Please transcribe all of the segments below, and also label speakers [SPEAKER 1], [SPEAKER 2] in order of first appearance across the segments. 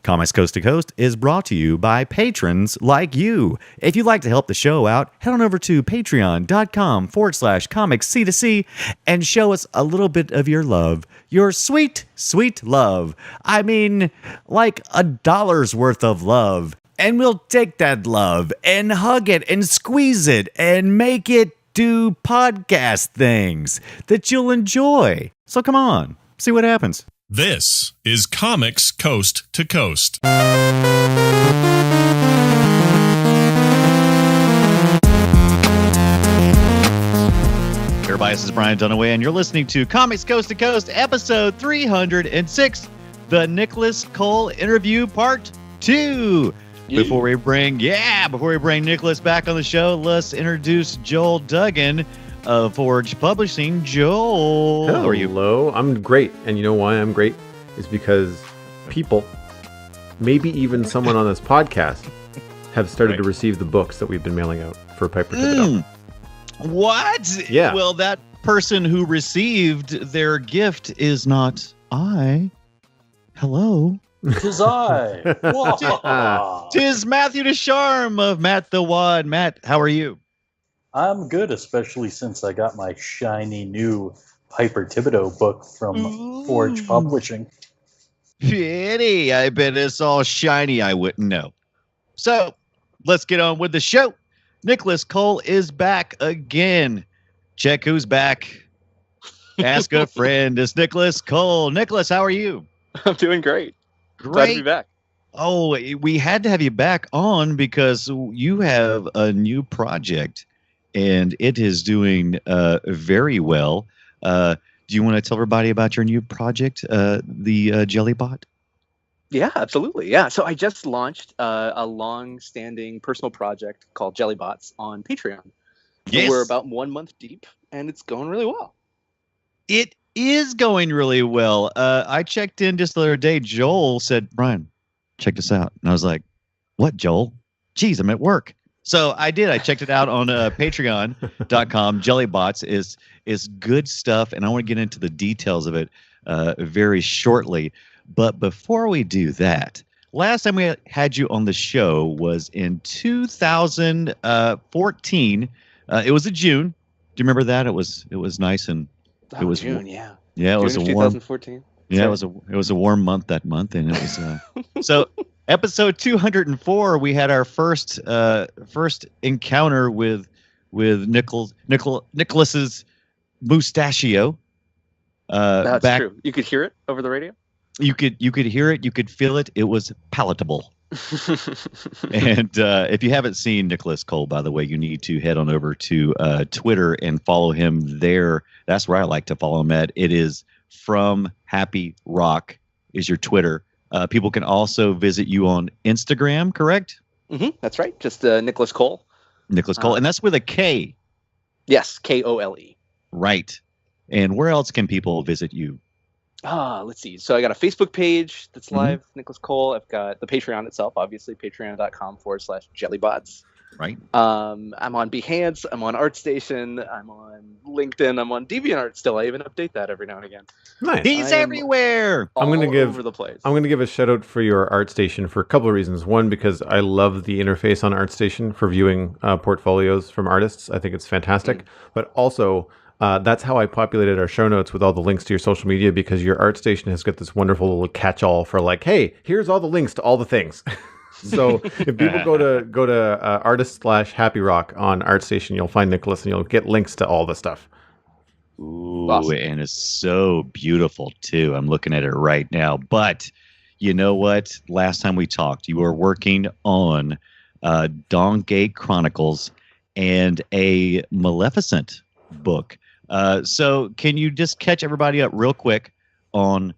[SPEAKER 1] Comics Coast to Coast is brought to you by patrons like you. If you'd like to help the show out, head on over to patreon.com/comicsc2c and show us a little bit of your love. Your sweet, sweet love. I mean, like $1 worth of love. And we'll take that love and hug it and squeeze it and make it do podcast things that you'll enjoy. So come on, see what happens.
[SPEAKER 2] This is Comics Coast to Coast.
[SPEAKER 1] Everybody, this is Brian Dunaway, and you're listening to Comics Coast to Coast, episode 306, the Nicholas Kole interview, part 2. Before we bring Nicholas back on the show, let's introduce Joel Duggan of Forge Publishing. Joel, how are you?
[SPEAKER 3] Hello, I'm great. And you know why I'm great? Is because people, maybe even someone on this podcast, have started to receive the books that we've been mailing out for Piper Thibodeau.
[SPEAKER 1] What?
[SPEAKER 3] Yeah.
[SPEAKER 1] Well, that person who received their gift is not I. Hello.
[SPEAKER 4] 'Tis I.
[SPEAKER 1] Tis Matthew Descharme of Matt the Wad. Matt, how are you?
[SPEAKER 4] I'm good, especially since I got my shiny new Piper Thibodeau book from Forge Publishing.
[SPEAKER 1] Pretty. I bet it's all shiny. I wouldn't know. So, let's get on with the show. Nicholas Kole is back again. Check who's back. Ask a friend. It's Nicholas Kole. Nicholas, how are you?
[SPEAKER 5] I'm doing great. Glad to be back.
[SPEAKER 1] Oh, we had to have you back on because you have a new project, and it is doing very well. Do you want to tell everybody about your new project, the Jellybot?
[SPEAKER 5] Yeah, absolutely. Yeah. So I just launched a long-standing personal project called Jellybots on Patreon.
[SPEAKER 1] Yes.
[SPEAKER 5] So we're about 1 month deep, and it's going really well.
[SPEAKER 1] It is going really well. I checked in just the other day. Joel said, Brian, check this out. And I was like, what, Joel? Geez, I'm at work. So I did. I checked it out on patreon.com. Jellybots is good stuff, and I want to get into the details of it very shortly. But before we do that, last time we had you on the show was in 2014. It was in June. Do you remember that? It was nice and it was
[SPEAKER 5] June, yeah.
[SPEAKER 1] Yeah, it was
[SPEAKER 5] June
[SPEAKER 1] a
[SPEAKER 5] of
[SPEAKER 1] warm
[SPEAKER 5] 2014.
[SPEAKER 1] Yeah, it was a warm month that month, and it was so episode 204. We had our first encounter with Nicholas's mustachio.
[SPEAKER 5] That's true. You could hear it over the radio.
[SPEAKER 1] You could hear it. You could feel it. It was palatable. And if you haven't seen Nicholas Kole, by the way, you need to head on over to Twitter and follow him there. That's where I like to follow him at. It is From Happy Rock is your Twitter. People can also visit you on Instagram, correct?
[SPEAKER 5] Mm-hmm, that's right. Just Nicholas Kole.
[SPEAKER 1] Nicholas Kole. And that's with a K.
[SPEAKER 5] Yes, Kole.
[SPEAKER 1] Right. And where else can people visit you?
[SPEAKER 5] Let's see. So I got a Facebook page that's live, Nicholas Kole. I've got the Patreon itself, obviously, patreon.com/jellybots.
[SPEAKER 1] Right.
[SPEAKER 5] I'm on Behance. I'm on ArtStation. I'm on LinkedIn. I'm on DeviantArt still. I even update that every now and again.
[SPEAKER 3] Nice.
[SPEAKER 1] He's everywhere.
[SPEAKER 5] All over the place.
[SPEAKER 3] I'm going to give a shout out for your ArtStation for a couple of reasons. One, because I love the interface on ArtStation for viewing portfolios from artists. I think it's fantastic. But also, that's how I populated our show notes with all the links to your social media, because your ArtStation has got this wonderful little catch-all for like, hey, here's all the links to all the things. So if people go to artist/happyrock on ArtStation, you'll find Nicholas and you'll get links to all the stuff.
[SPEAKER 1] Ooh,
[SPEAKER 5] awesome.
[SPEAKER 1] And it's so beautiful too. I'm looking at it right now. But you know what? Last time we talked, you were working on Dunaway Chronicles and a Maleficent book. So can you just catch everybody up real quick on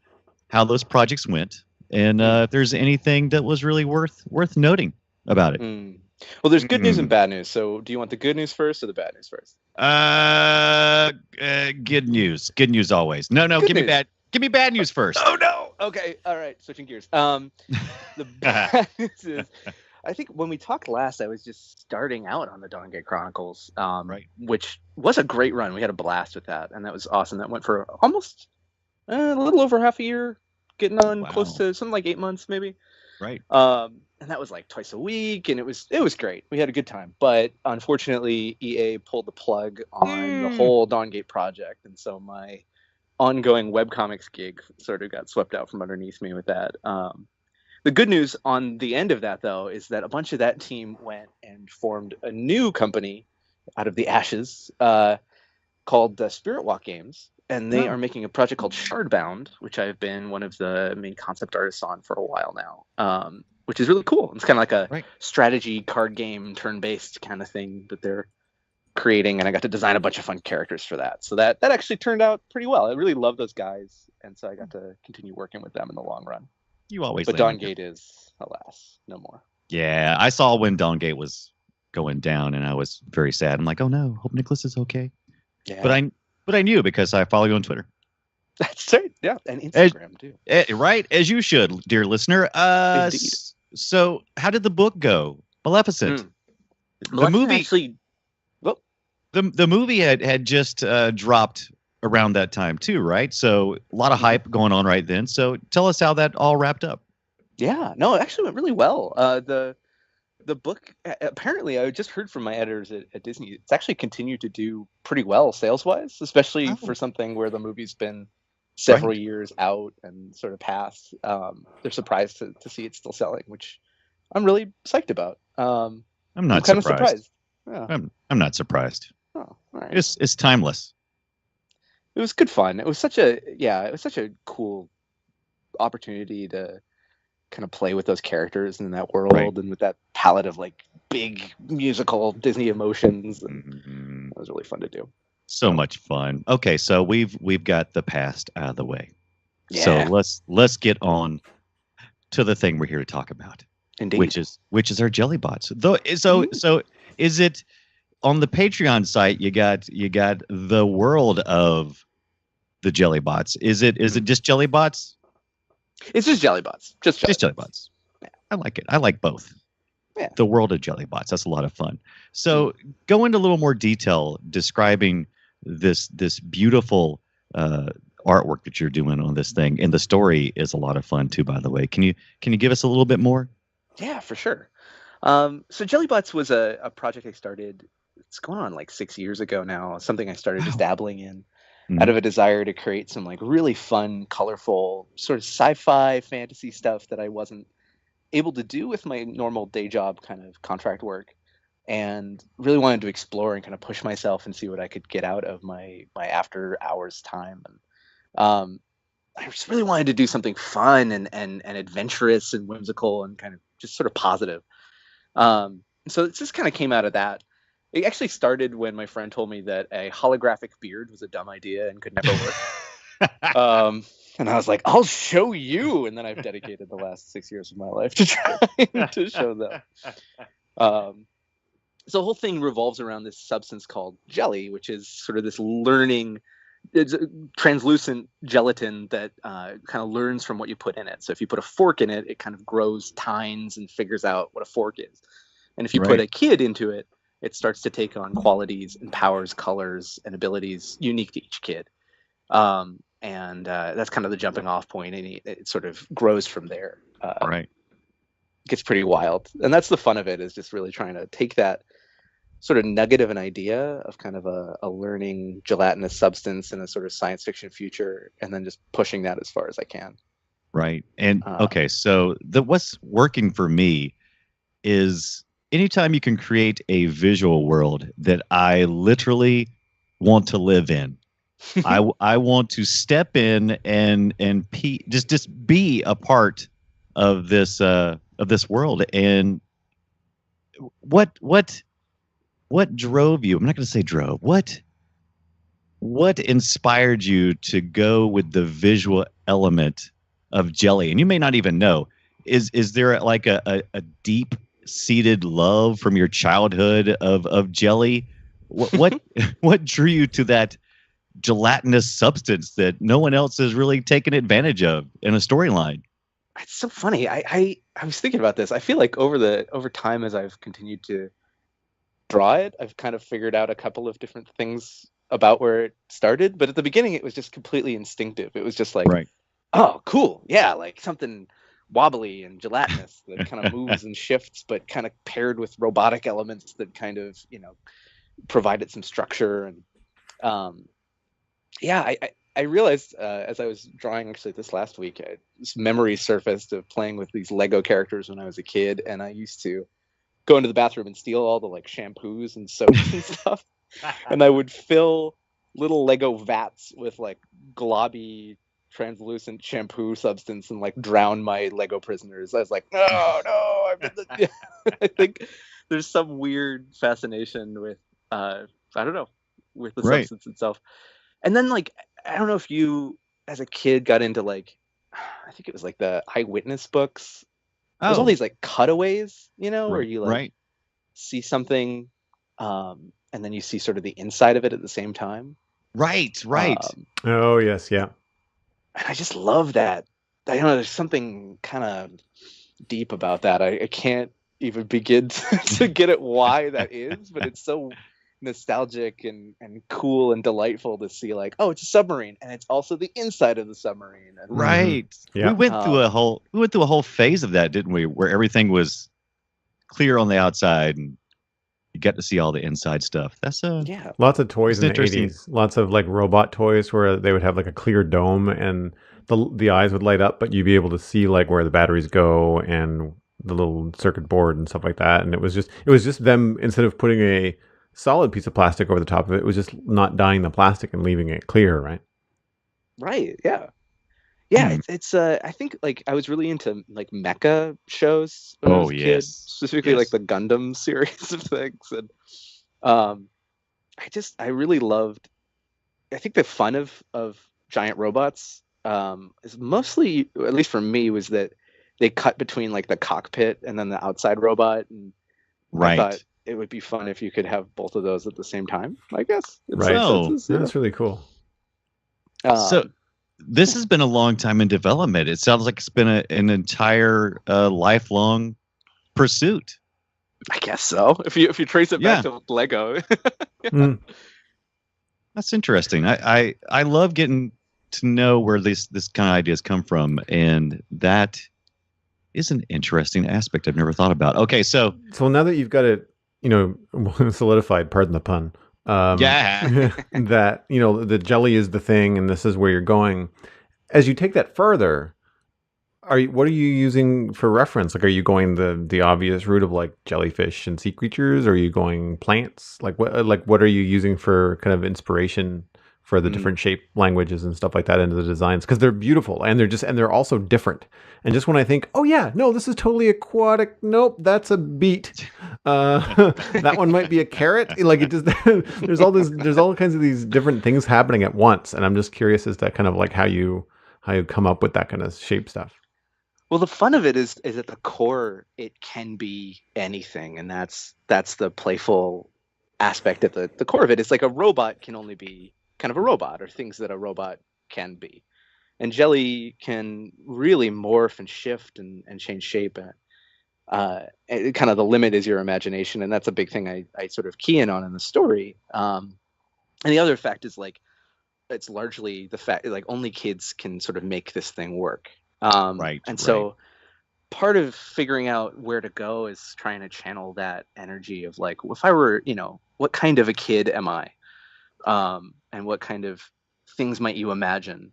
[SPEAKER 1] how those projects went, and if there's anything that was really worth noting about it?
[SPEAKER 5] Well, there's good news and bad news. So do you want the good news first or the bad news first?
[SPEAKER 1] Good news. Good news always. No,
[SPEAKER 5] Good
[SPEAKER 1] give
[SPEAKER 5] news.
[SPEAKER 1] me bad. Give me bad news first.
[SPEAKER 5] Oh no. Okay. All right. Switching gears. The bad news is, I think when we talked last, I was just starting out on the Dunaway Chronicles,
[SPEAKER 1] Right.
[SPEAKER 5] which was a great run. We had a blast with that, and that was awesome. That went for almost a little over half a year, getting on
[SPEAKER 1] Wow.
[SPEAKER 5] close to something like 8 months, maybe.
[SPEAKER 1] Right.
[SPEAKER 5] And that was like twice a week, and it was great. We had a good time, but unfortunately, EA pulled the plug on the whole Dawngate project, and so my ongoing webcomics gig sort of got swept out from underneath me with that. The good news on the end of that, though, is that a bunch of that team went and formed a new company out of the ashes called Spirit Walk Games, and they are making a project called Shardbound, which I've been one of the main concept artists on for a while now, which is really cool. It's kind of like a strategy card game, turn-based kind of thing that they're creating, and I got to design a bunch of fun characters for that. So that actually turned out pretty well. I really love those guys, and so I got to continue working with them in the long run.
[SPEAKER 1] You always.
[SPEAKER 5] But Dawngate is, alas, no more.
[SPEAKER 1] Yeah, I saw when Dawngate was going down, and I was very sad. I'm like, oh no, hope Nicholas is okay. Yeah. But I knew because I follow you on Twitter.
[SPEAKER 5] That's right. Yeah, and Instagram too.
[SPEAKER 1] Right, as you should, dear listener.
[SPEAKER 5] Indeed.
[SPEAKER 1] So how did the book go? Maleficent. The movie
[SPEAKER 5] actually. Well,
[SPEAKER 1] the movie had just dropped around that time too, right? So a lot of hype going on right then. So tell us how that all wrapped up.
[SPEAKER 5] Yeah, no, it actually went really well. The book, apparently, I just heard from my editors at Disney, it's actually continued to do pretty well sales-wise, especially for something where the movie's been several years out and sort of past. They're surprised to see it still selling, which I'm really psyched about.
[SPEAKER 1] I'm not
[SPEAKER 5] kind
[SPEAKER 1] surprised.
[SPEAKER 5] of surprised. Yeah.
[SPEAKER 1] I'm not surprised.
[SPEAKER 5] Oh, all right.
[SPEAKER 1] It's timeless.
[SPEAKER 5] It was good fun. It was such a cool opportunity to kind of play with those characters in that world and with that palette of like big musical Disney emotions. And It was really fun to do.
[SPEAKER 1] So much fun. Okay, so we've got the past out of the way.
[SPEAKER 5] Yeah.
[SPEAKER 1] So let's get on to the thing we're here to talk about.
[SPEAKER 5] Indeed.
[SPEAKER 1] Which is our jelly bots. So is it on the Patreon site? You got the world of the jelly bots. Is it just jelly bots?
[SPEAKER 5] It's just jelly bots. Just
[SPEAKER 1] jelly bots. Yeah. I like it. I like both.
[SPEAKER 5] Yeah.
[SPEAKER 1] The world of jelly bots. That's a lot of fun. So go into a little more detail describing this beautiful artwork that you're doing on this thing, and the story is a lot of fun too. By the way, can you give us a little bit more?
[SPEAKER 5] Yeah, for sure. So Jellybots was a project I started. It's going on like 6 years ago now. Something I started just dabbling in. Out of a desire to create some like really fun, colorful, sort of sci-fi fantasy stuff that I wasn't able to do with my normal day job kind of contract work, and really wanted to explore and kind of push myself and see what I could get out of my after hours time. And I just really wanted to do something fun and adventurous and whimsical and kind of just sort of positive. So it just kind of came out of that. It actually started when my friend told me that a holographic beard was a dumb idea and could never work. And I was like, I'll show you. And then I've dedicated the last 6 years of my life to trying to show them. So the whole thing revolves around this substance called jelly, which is sort of this it's a translucent gelatin that kind of learns from what you put in it. So if you put a fork in it, it kind of grows tines and figures out what a fork is. And if you put a kid into it, it starts to take on qualities and powers, colors, and abilities unique to each kid. And that's kind of the jumping off point, and it sort of grows from there. It gets pretty wild. And that's the fun of it, is just really trying to take that sort of nugget of an idea of kind of a learning gelatinous substance in a sort of science fiction future, and then just pushing that as far as I can. Right.
[SPEAKER 1] And okay, so what's working for me is anytime you can create a visual world that I literally want to live in. I want to step in and just be a part of this world. And what drove you? I'm not going to say drove. What inspired you to go with the visual element of jelly? And you may not even know. Is there like a deep seated love from your childhood of jelly? What drew you to that gelatinous substance that no one else has really taken advantage of in a storyline?
[SPEAKER 5] It's so funny. I was thinking about this. I feel like over time, as I've continued to draw it, I've kind of figured out a couple of different things about where it started. But at the beginning, it was just completely instinctive. It was just like, oh, cool. Yeah, like something wobbly and gelatinous that kind of moves and shifts, but kind of paired with robotic elements that kind of, provided some structure. And I realized as I was drawing actually this last week, this memory surfaced of playing with these Lego characters when I was a kid, and I used to go into the bathroom and steal all the like shampoos and soaps and stuff, and I would fill little Lego vats with like globby translucent shampoo substance and like drown my Lego prisoners. I was like, no, I think there's some weird fascination with I don't know, with the substance itself. And then like, I don't know if you as a kid got into like, I think it was like the eyewitness books. There's all these like cutaways, where you like see something and then you see sort of the inside of it at the same time.
[SPEAKER 1] Right.
[SPEAKER 3] Oh yes, yeah.
[SPEAKER 5] And I just love that. I don't know, there's something kind of deep about that. I can't even begin to get at why that is, but it's so nostalgic and cool and delightful to see like, oh, it's a submarine and it's also the inside of the submarine. And,
[SPEAKER 1] right. Yeah. We went through a whole phase of that, didn't we? Where everything was clear on the outside and you get to see all the inside stuff. That's
[SPEAKER 3] lots of toys in the 80s. Lots of like robot toys where they would have like a clear dome and the eyes would light up, but you'd be able to see like where the batteries go and the little circuit board and stuff like that. And it was just them, instead of putting a solid piece of plastic over the top of it, it was just not dyeing the plastic and leaving it clear, right?
[SPEAKER 5] Right. Yeah. Yeah, it's I think like I was really into like mecha shows when I was a kid, specifically like the Gundam series of things, and I really loved. I think the fun of giant robots is mostly, at least for me, was that they cut between like the cockpit and then the outside robot, and I thought it would be fun if you could have both of those at the same time, I guess.
[SPEAKER 3] That's really cool.
[SPEAKER 1] So this has been a long time in development. It sounds like it's been an entire lifelong pursuit.
[SPEAKER 5] I guess so. If you trace it back to Lego.
[SPEAKER 1] That's interesting. I love getting to know where this kind of ideas come from, and that is an interesting aspect I've never thought about. Okay, so
[SPEAKER 3] now that you've got it, solidified, pardon the pun. That the jelly is the thing and this is where you're going. As you take that further, what are you using for reference? Like, are you going the obvious route of like jellyfish and sea creatures, or are you going plants? Like what are you using for kind of inspiration for the different shape languages and stuff like that into the designs? Because they're beautiful and they're also different. And just when I think, oh yeah, no, this is totally aquatic. Nope, that's a beet. That one might be a carrot. Like, it just there's all kinds of these different things happening at once. And I'm just curious as to kind of like how you come up with that kind of shape stuff.
[SPEAKER 5] Well, the fun of it is at the core, it can be anything, and that's the playful aspect at the core of it. It's like a robot can only be kind of a robot, or things that a robot can be. And jelly can really morph and shift and change shape. And kind of the limit is your imagination. And that's a big thing I sort of key in on in the story. And the other fact is like, it's largely the fact like only kids can sort of make this thing work. So part of figuring out where to go is trying to channel that energy of like, if I were, what kind of a kid am I? And what kind of things might you imagine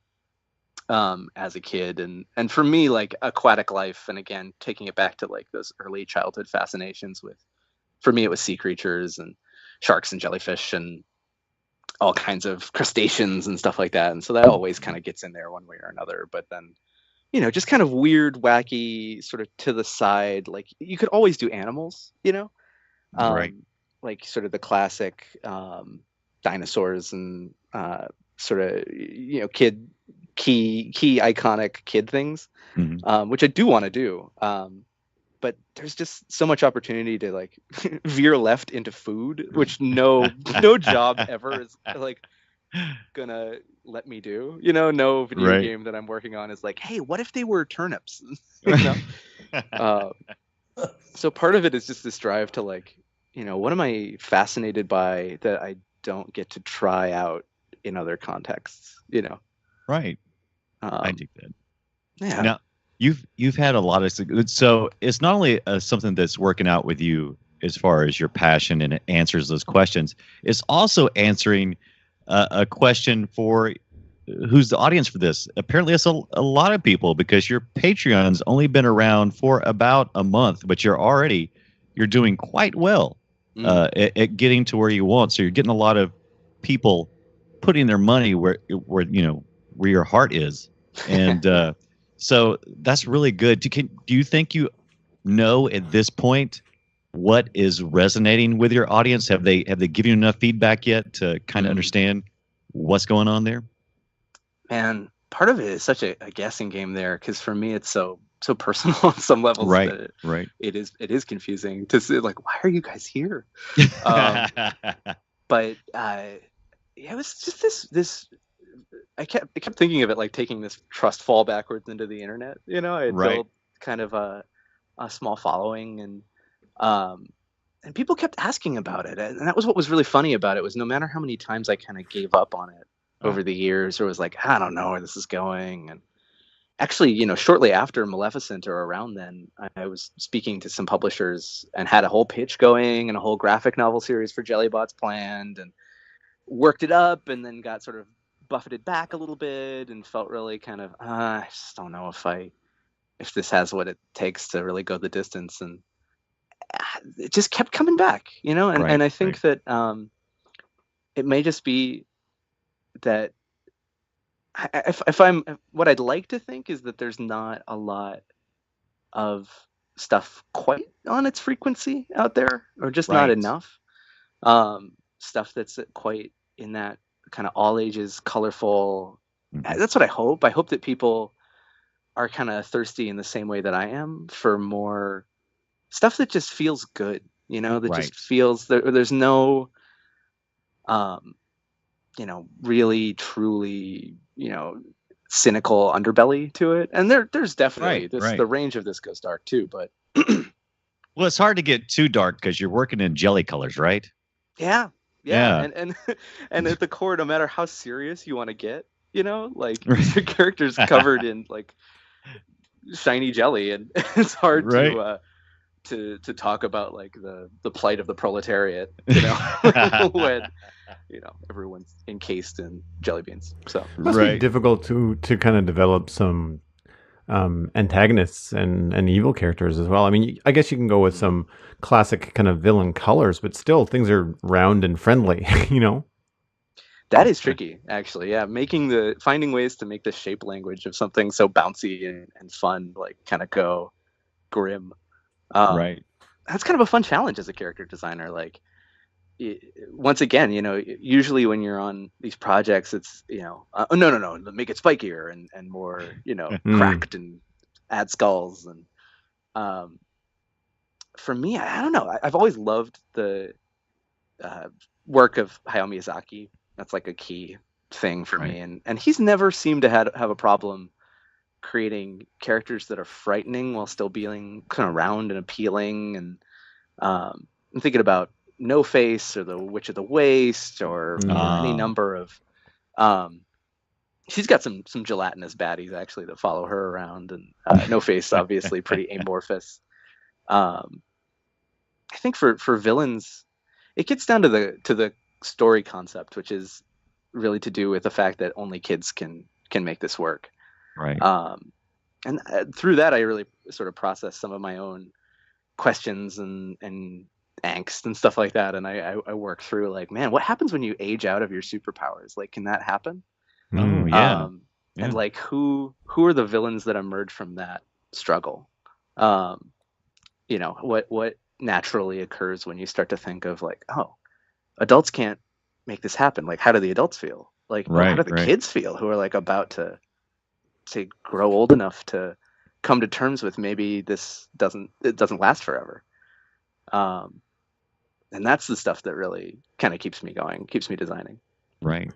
[SPEAKER 5] as a kid? And for me, like aquatic life, and again, taking it back to like those early childhood fascinations for me, it was sea creatures and sharks and jellyfish and all kinds of crustaceans and stuff like that. And so that always kind of gets in there one way or another. But then, just kind of weird, wacky, sort of to the side, like you could always do animals, like sort of the classic dinosaurs and sort of key iconic kid things, which I do want to do, but there's just so much opportunity to like veer left into food, which no job ever is like gonna let me do. No video game that I'm working on is like, hey, what if they were turnips? So part of it is just this drive to like, what am I fascinated by that I don't get to try out in other contexts,
[SPEAKER 1] Right. I dig that.
[SPEAKER 5] Yeah.
[SPEAKER 1] you've had a lot of so it's not only something that's working out with you as far as your passion and it answers those questions. It's also answering a question for who's the audience for this. Apparently, it's a lot of people because your Patreon's only been around for about a month, but you're doing quite well at getting to where you want. So you're getting a lot of people putting their money where your heart is, and so that's really good. Do you think you know at this point what is resonating with your audience? Have they given you enough feedback yet to kind of understand what's going on there?
[SPEAKER 5] Man, part of it is such a guessing game there because for me it's so personal on some levels.
[SPEAKER 1] Right.
[SPEAKER 5] It is confusing to say, like, why are you guys here? But it was just this. I kept thinking of it like taking this trust fall backwards into the internet. I had built kind of a small following, and people kept asking about it, and that was what was really funny about it. Was no matter how many times I kind of gave up on it over the years, or was like, I don't know where this is going. And actually, shortly after Maleficent or around then, I was speaking to some publishers and had a whole pitch going and a whole graphic novel series for Jellybots planned, and worked it up, and then got sort of buffeted back a little bit and felt really kind of, I just don't know if this has what it takes to really go the distance. And it just kept coming back, and I think that it may just be that if I'm what I'd like to think is that there's not a lot of stuff quite on its frequency out there, or just not enough stuff that's quite in that kind of all ages colorful. That's what I hope. I hope that people are kind of thirsty in the same way that I am for more stuff that just feels good, that just feels there's no really truly, cynical underbelly to it. And there's definitely the range of this goes dark too, but
[SPEAKER 1] well, it's hard to get too dark because you're working in jelly colors, right?
[SPEAKER 5] Yeah. And at the core, no matter how serious you want to get, like your character's covered in like shiny jelly, and it's hard to talk about like the plight of the proletariat, when everyone's encased in jelly beans. So
[SPEAKER 3] it must be difficult to kind of develop some antagonists and evil characters as well. I mean, I guess you can go with some classic kind of villain colors, but still things are round and friendly,
[SPEAKER 5] That is tricky, actually. Yeah, finding ways to make the shape language of something so bouncy and fun, like kind of go grim. That's kind of a fun challenge as a character designer. Like, once again, usually when you're on these projects, it's no, make it spikier and more, cracked and add skulls. And for me, I don't know. I've always loved the work of Hayao Miyazaki. That's like a key thing for me, and he's never seemed to have a problem creating characters that are frightening while still being kind of round and appealing. And I'm thinking about No Face or the Witch of the Waste or any number of she's got some gelatinous baddies actually that follow her around, and No Face obviously pretty amorphous. I think for villains it gets down to the story concept, which is really to do with the fact that only kids can make this work. And through that, I really sort of process some of my own questions and angst and stuff like that. And I work through like, man, what happens when you age out of your superpowers? Like, can that happen? And like, who are the villains that emerge from that struggle? What naturally occurs when you start to think of like, oh, adults can't make this happen. Like, how do the adults feel? Like, how do the kids feel who are like about to grow old enough to come to terms with maybe this doesn't last forever. And that's the stuff that really kind of keeps me going, keeps me designing.
[SPEAKER 1] Right.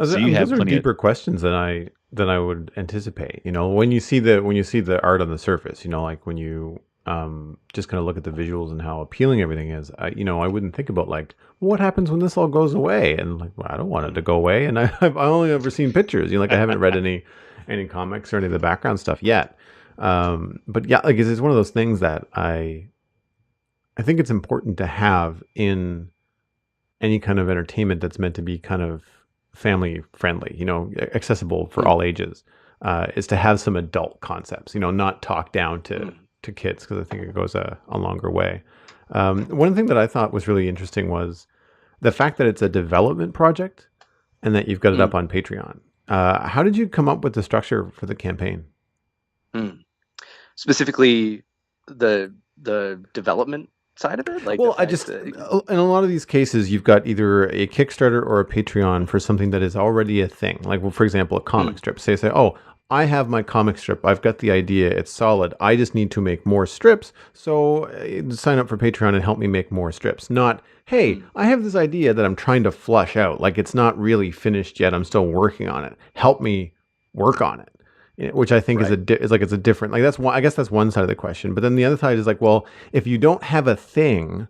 [SPEAKER 3] So you have those are deeper questions than I would anticipate. When you see the art on the surface, like when you just kind of look at the visuals and how appealing everything is, I wouldn't think about like what happens when this all goes away, and like, well, I don't want it to go away, and I've only ever seen pictures. I haven't read any comics or any of the background stuff yet. But yeah, like it's one of those things that I think it's important to have in any kind of entertainment that's meant to be kind of family friendly, accessible for all ages, is to have some adult concepts, not talk down to kids, because I think it goes a longer way. One thing that I thought was really interesting was the fact that it's a development project and that you've got it up on Patreon. How did you come up with the structure for the campaign?
[SPEAKER 5] Specifically, the development side of it?
[SPEAKER 3] Well, in a lot of these cases, you've got either a Kickstarter or a Patreon for something that is already a thing. Like, well, for example, a comic strip. Say, oh, I have my comic strip. I've got the idea. It's solid. I just need to make more strips. So sign up for Patreon and help me make more strips. Not, hey, I have this idea that I'm trying to flush out. Like, it's not really finished yet. I'm still working on it. Help me work on it. Which I think is it's a different, like, that's one, I guess that's one side of the question. But then the other side is like, well, if you don't have a thing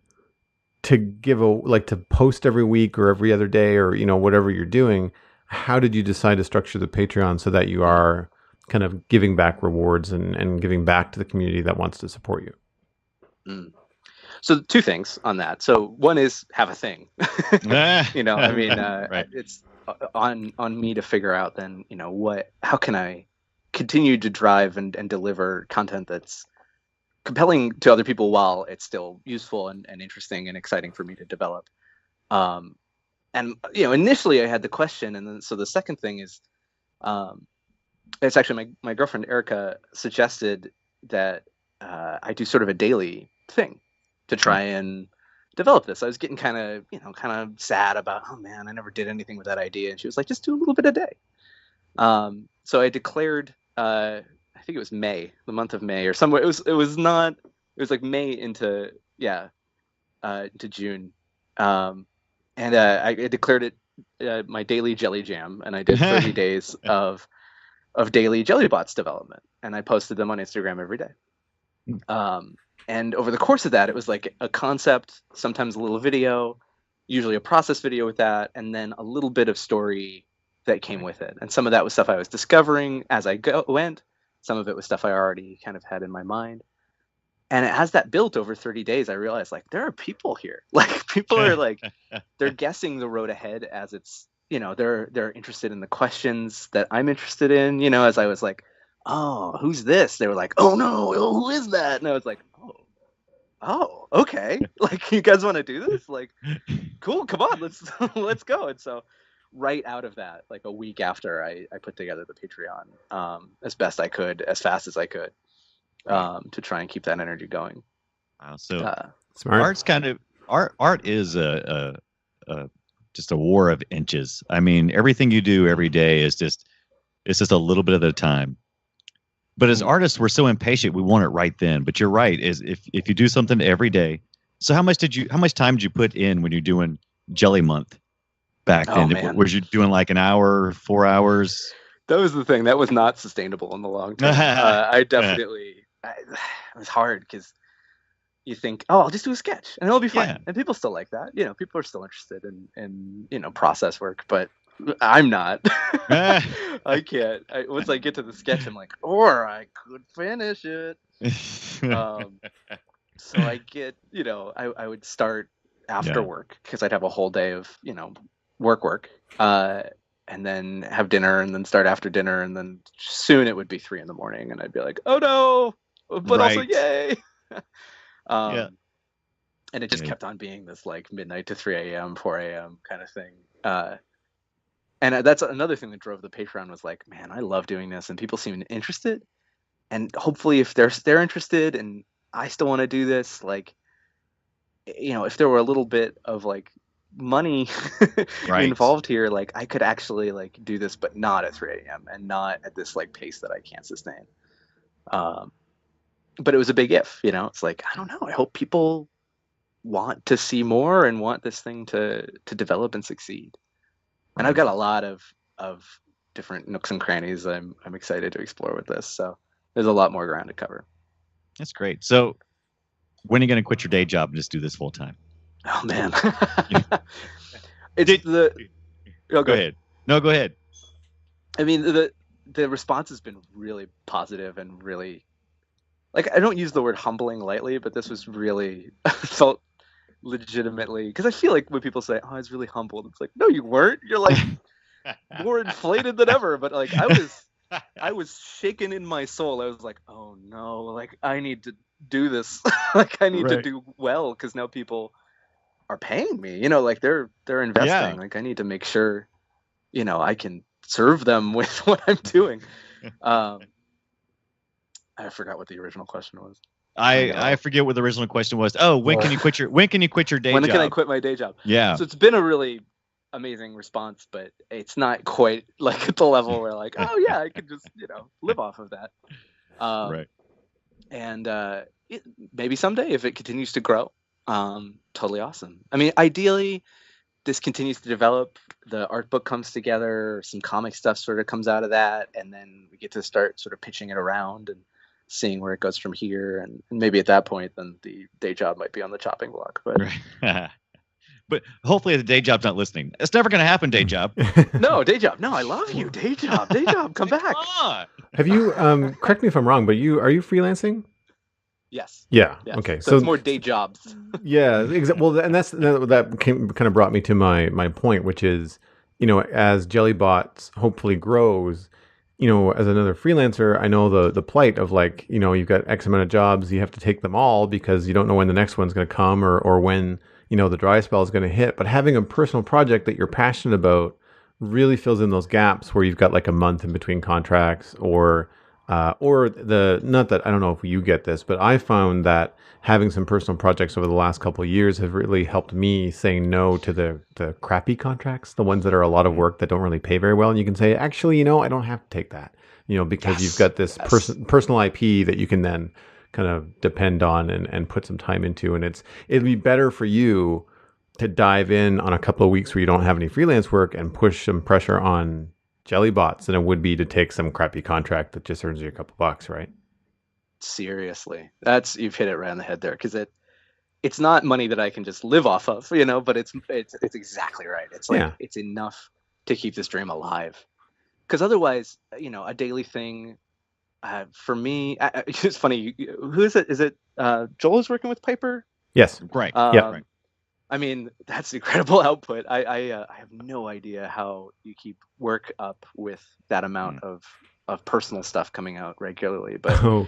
[SPEAKER 3] to to post every week or every other day or, whatever you're doing, how did you decide to structure the Patreon so that you are kind of giving back rewards and giving back to the community that wants to support you?
[SPEAKER 5] So 2 things on that. So one is have a thing,
[SPEAKER 1] Right.
[SPEAKER 5] It's on me to figure out then, how can I continue to drive and deliver content that's compelling to other people while it's still useful and interesting and exciting for me to develop. And initially I had the question, and then so the second thing is, it's actually my girlfriend Erica suggested that I do sort of a daily thing to try and develop this. I was getting kind of sad about, oh man, I never did anything with that idea, and she was like, just do a little bit a day. So I declared, I think it was May, the month of May or somewhere. It was like May into June. And I declared it my daily jelly jam, and I did 30 days of daily Jellybots development, and I posted them on Instagram every day. And over the course of that, it was like a concept, sometimes a little video, usually a process video with that, and then a little bit of story that came with it. And some of that was stuff I was discovering as I went. Some of it was stuff I already kind of had in my mind. And as that built over 30 days, I realized, like, there are people here. Like, people are like, they're guessing the road ahead as it's, they're interested in the questions that I'm interested in. As I was like, oh, who's this? They were like, oh no, who is that? And I was like, oh, okay. Like, you guys want to do this? Like, cool, come on, let's go. And so right out of that, like a week after, I put together the Patreon as best I could, as fast as I could, to try and keep that energy going.
[SPEAKER 1] Wow. So
[SPEAKER 3] smart.
[SPEAKER 1] Art's kind of art is just a war of inches. I mean, everything you do every day is just a little bit at a time. But as artists, we're so impatient. We want it right then. But you're right. Is if you do something every day. So how much time did you put in when you're doing Jelly Month back then?
[SPEAKER 5] Man.
[SPEAKER 1] Was you doing like an hour, 4 hours?
[SPEAKER 5] That was the thing. That was not sustainable in the long term. I definitely, it was hard because you think, oh, I'll just do a sketch and it'll be fine. Yeah. And people still like that. People are still interested in process work, but I'm not. I can't. Once I get to the sketch, I'm like, or I could finish it. So I get, I would start after work because I'd have a whole day of, work, and then have dinner and then start after dinner. And then soon it would be 3 a.m. and I'd be like, oh no, but also yay. And it just kept on being this like midnight to 3 a.m., 4 a.m. kind of thing. And that's another thing that drove the Patreon was like, man, I love doing this and people seem interested. And hopefully if they're interested and I still want to do this, like, if there were a little bit of like money involved here, like I could actually like do this, but not at 3 a.m. and not at this like pace that I can't sustain. But it was a big if, it's like, I don't know. I hope people want to see more and want this thing to develop and succeed. And I've got a lot of different nooks and crannies I'm excited to explore with this. So there's a lot more ground to cover.
[SPEAKER 1] That's great. So when are you going to quit your day job and just do this full time?
[SPEAKER 5] Oh man.
[SPEAKER 1] Go ahead. No, go ahead.
[SPEAKER 5] I mean, the response has been really positive and really like, I don't use the word humbling lightly, but this was really felt legitimately, because I feel like when people say, "Oh, I was really humbled," it's like, no, you weren't. You're like more inflated than ever. But like I was shaken in my soul. I was like, oh no, like I need to do this. Like I need to
[SPEAKER 1] Right.
[SPEAKER 5] do well, because now people are paying me. Like they're investing.
[SPEAKER 1] Yeah.
[SPEAKER 5] Like I need to make sure, I can serve them with what I'm doing. I forgot what the original question was.
[SPEAKER 1] I forget what the original question was. Oh, when can you quit your day
[SPEAKER 5] When
[SPEAKER 1] job?
[SPEAKER 5] can I quit my day job?
[SPEAKER 1] Yeah.
[SPEAKER 5] So it's been a really amazing response, but it's not quite like at the level where like, oh yeah, I could just, live off of that.
[SPEAKER 1] Right.
[SPEAKER 5] And maybe someday if it continues to grow, totally awesome. I mean, ideally, this continues to develop. The art book comes together, some comic stuff sort of comes out of that, and then we get to start sort of pitching it around and seeing where it goes from here. And maybe at that point, then the day job might be on the chopping block. But
[SPEAKER 1] Right. But hopefully the day job's not listening. It's never going to happen, day job.
[SPEAKER 5] no, day job. No, I love you, day job. Day job, come back.
[SPEAKER 1] Come on.
[SPEAKER 3] Have you? Correct me if I'm wrong, but are you freelancing?
[SPEAKER 5] Yes.
[SPEAKER 3] Yeah.
[SPEAKER 5] Yes.
[SPEAKER 3] Okay.
[SPEAKER 5] So it's more day jobs.
[SPEAKER 3] Yeah. Well, and that kind of brought me to my point, which is, as Jellybots hopefully grows, as another freelancer, I know the plight of like, you've got X amount of jobs, you have to take them all because you don't know when the next one's going to come or when, the dry spell is going to hit. But having a personal project that you're passionate about really fills in those gaps where you've got like a month in between contracts not that I don't know if you get this, but I found that having some personal projects over the last couple of years have really helped me say no to the crappy contracts, the ones that are a lot of work that don't really pay very well. And you can say, actually, I don't have to take that, because you've got this personal IP that you can then kind of depend on and put some time into. And it'd be better for you to dive in on a couple of weeks where you don't have any freelance work and push some pressure on Jellybots than it would be to take some crappy contract that just earns you a couple bucks, right?
[SPEAKER 5] Seriously, you've hit it right on the head there, because it's not money that I can just live off of, but it's exactly right. It's like It's enough to keep this dream alive, because otherwise, a daily thing for me. It's funny. Who is it? Is it Joel who's working with Piper?
[SPEAKER 3] Yes.
[SPEAKER 1] Right.
[SPEAKER 3] Right.
[SPEAKER 5] I mean, that's incredible output. I have no idea how you keep work up with that amount of personal stuff coming out regularly. But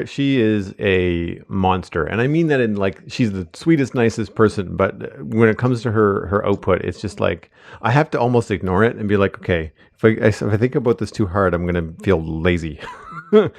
[SPEAKER 3] she is a monster, and I mean that in like she's the sweetest, nicest person. But when it comes to her output, it's just like I have to almost ignore it and be like, okay, if I think about this too hard, I'm gonna feel lazy. But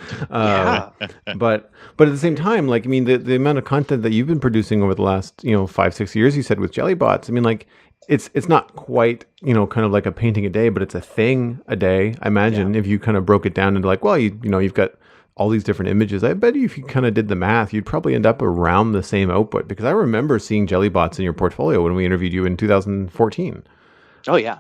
[SPEAKER 3] at the same time, like, I mean, the amount of content that you've been producing over the last, 5-6 years, you said with Jellybots, I mean, like, it's not quite, kind of like a painting a day, but it's a thing a day. I imagine if you kind of broke it down into like, well, you've got all these different images. I bet if you kind of did the math, you'd probably end up around the same output, because I remember seeing Jellybots in your portfolio when we interviewed you in 2014.
[SPEAKER 5] Oh yeah.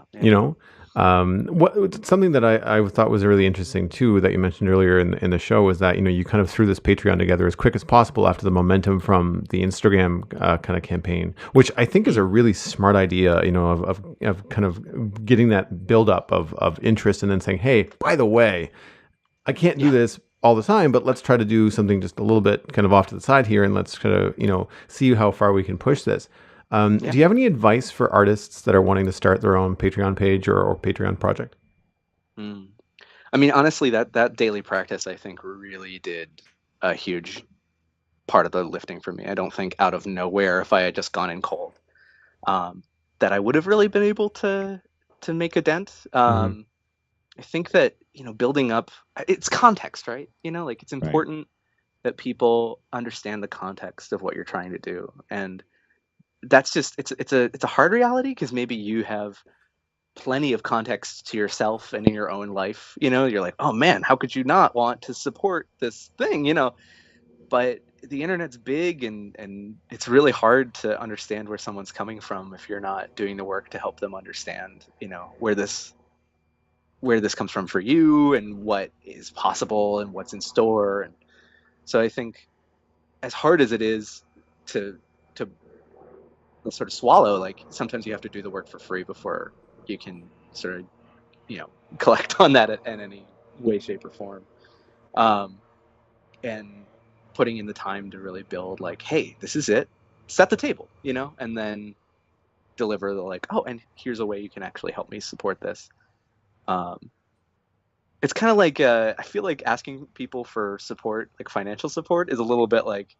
[SPEAKER 3] Something that I thought was really interesting too that you mentioned earlier in the show was that you kind of threw this Patreon together as quick as possible after the momentum from the Instagram kind of campaign, which I think is a really smart idea. Of kind of getting that buildup of interest and then saying, hey, by the way, I can't do this all the time, but let's try to do something just a little bit kind of off to the side here, and let's kind of see how far we can push this. Do you have any advice for artists that are wanting to start their own Patreon page or Patreon project?
[SPEAKER 5] I mean, honestly, that daily practice, I think, really did a huge part of the lifting for me. I don't think out of nowhere, if I had just gone in cold, that I would have really been able to make a dent. I think that, building up, it's context, right? Like it's important that people understand the context of what you're trying to do. And that's just, it's a hard reality, because maybe you have plenty of context to yourself and in your own life. You're like, oh man, how could you not want to support this thing? But the internet's big, and it's really hard to understand where someone's coming from if you're not doing the work to help them understand, where this comes from for you and what is possible and what's in store. And so I think, as hard as it is to sort of swallow, like sometimes you have to do the work for free before you can sort of collect on that in any way, shape, or form. and putting in the time to really build like, hey, this is it, set the table, and then deliver the like, oh, and here's a way you can actually help me support this. It's kind of like I feel like asking people for support, like financial support, is a little bit like,